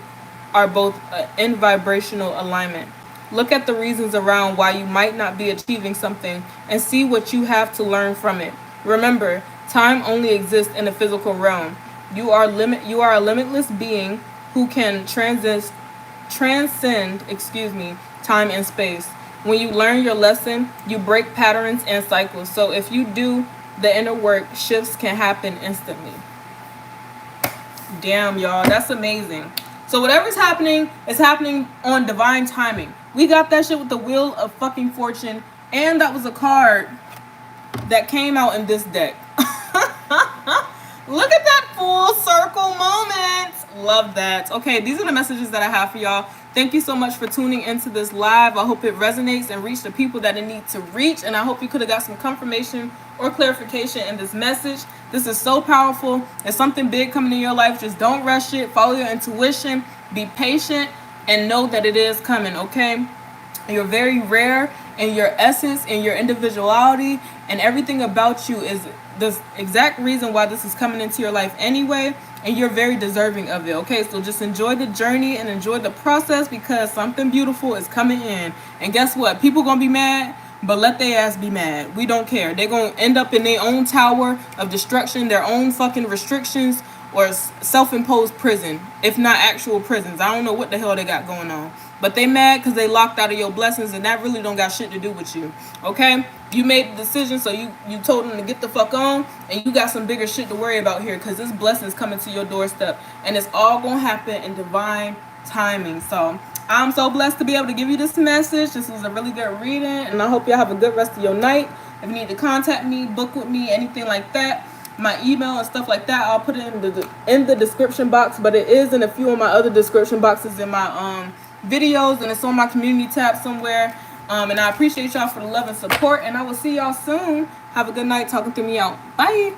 are both in vibrational alignment. Look at the reasons around why you might not be achieving something and see what you have to learn from it. Remember, time only exists in the physical realm. You are a limitless being who can transcend time and space. When you learn your lesson, you break patterns and cycles. So if you do the inner work, shifts can happen instantly. Damn, y'all, that's amazing. So whatever's happening is happening on divine timing. We got that shit with the Wheel of fucking Fortune And that was a card that came out in this deck. Look at that full circle moment. Love that. Okay, these are the messages that I have for y'all. Thank you so much for tuning into this live. I hope it resonates and reach the people that it needs to reach. And I hope you could have got some confirmation or clarification in this message. This is so powerful. There's something big coming in your life. Just don't rush it. Follow your intuition. Be patient and know that it is coming, okay? You're very rare in your essence and your individuality, and everything about you is the exact reason why this is coming into your life anyway, and you're very deserving of it, okay? So just enjoy the journey and enjoy the process, because something beautiful is coming in. And guess what? People gonna be mad, but let their ass be mad. We don't care. They're gonna end up in their own tower of destruction, their own fucking restrictions, or self-imposed prison, if not actual prisons. I don't know what the hell they got going on, but they mad because they locked out of your blessings, and that really don't got shit to do with you, okay? You made the decision, so you told them to get the fuck on, and you got some bigger shit to worry about here, because this blessing is coming to your doorstep, and it's all gonna happen in divine timing. So I'm so blessed to be able to give you this message. This was a really good reading, and I hope y'all have a good rest of your night. If you need to contact me, book with me, anything like that, my email and stuff like that, I'll put it in the description box, but it is in a few of my other description boxes in my videos, and it's on my community tab somewhere. And I appreciate y'all for the love and support, and I will see y'all soon. Have a good night. Talking through me out. Bye.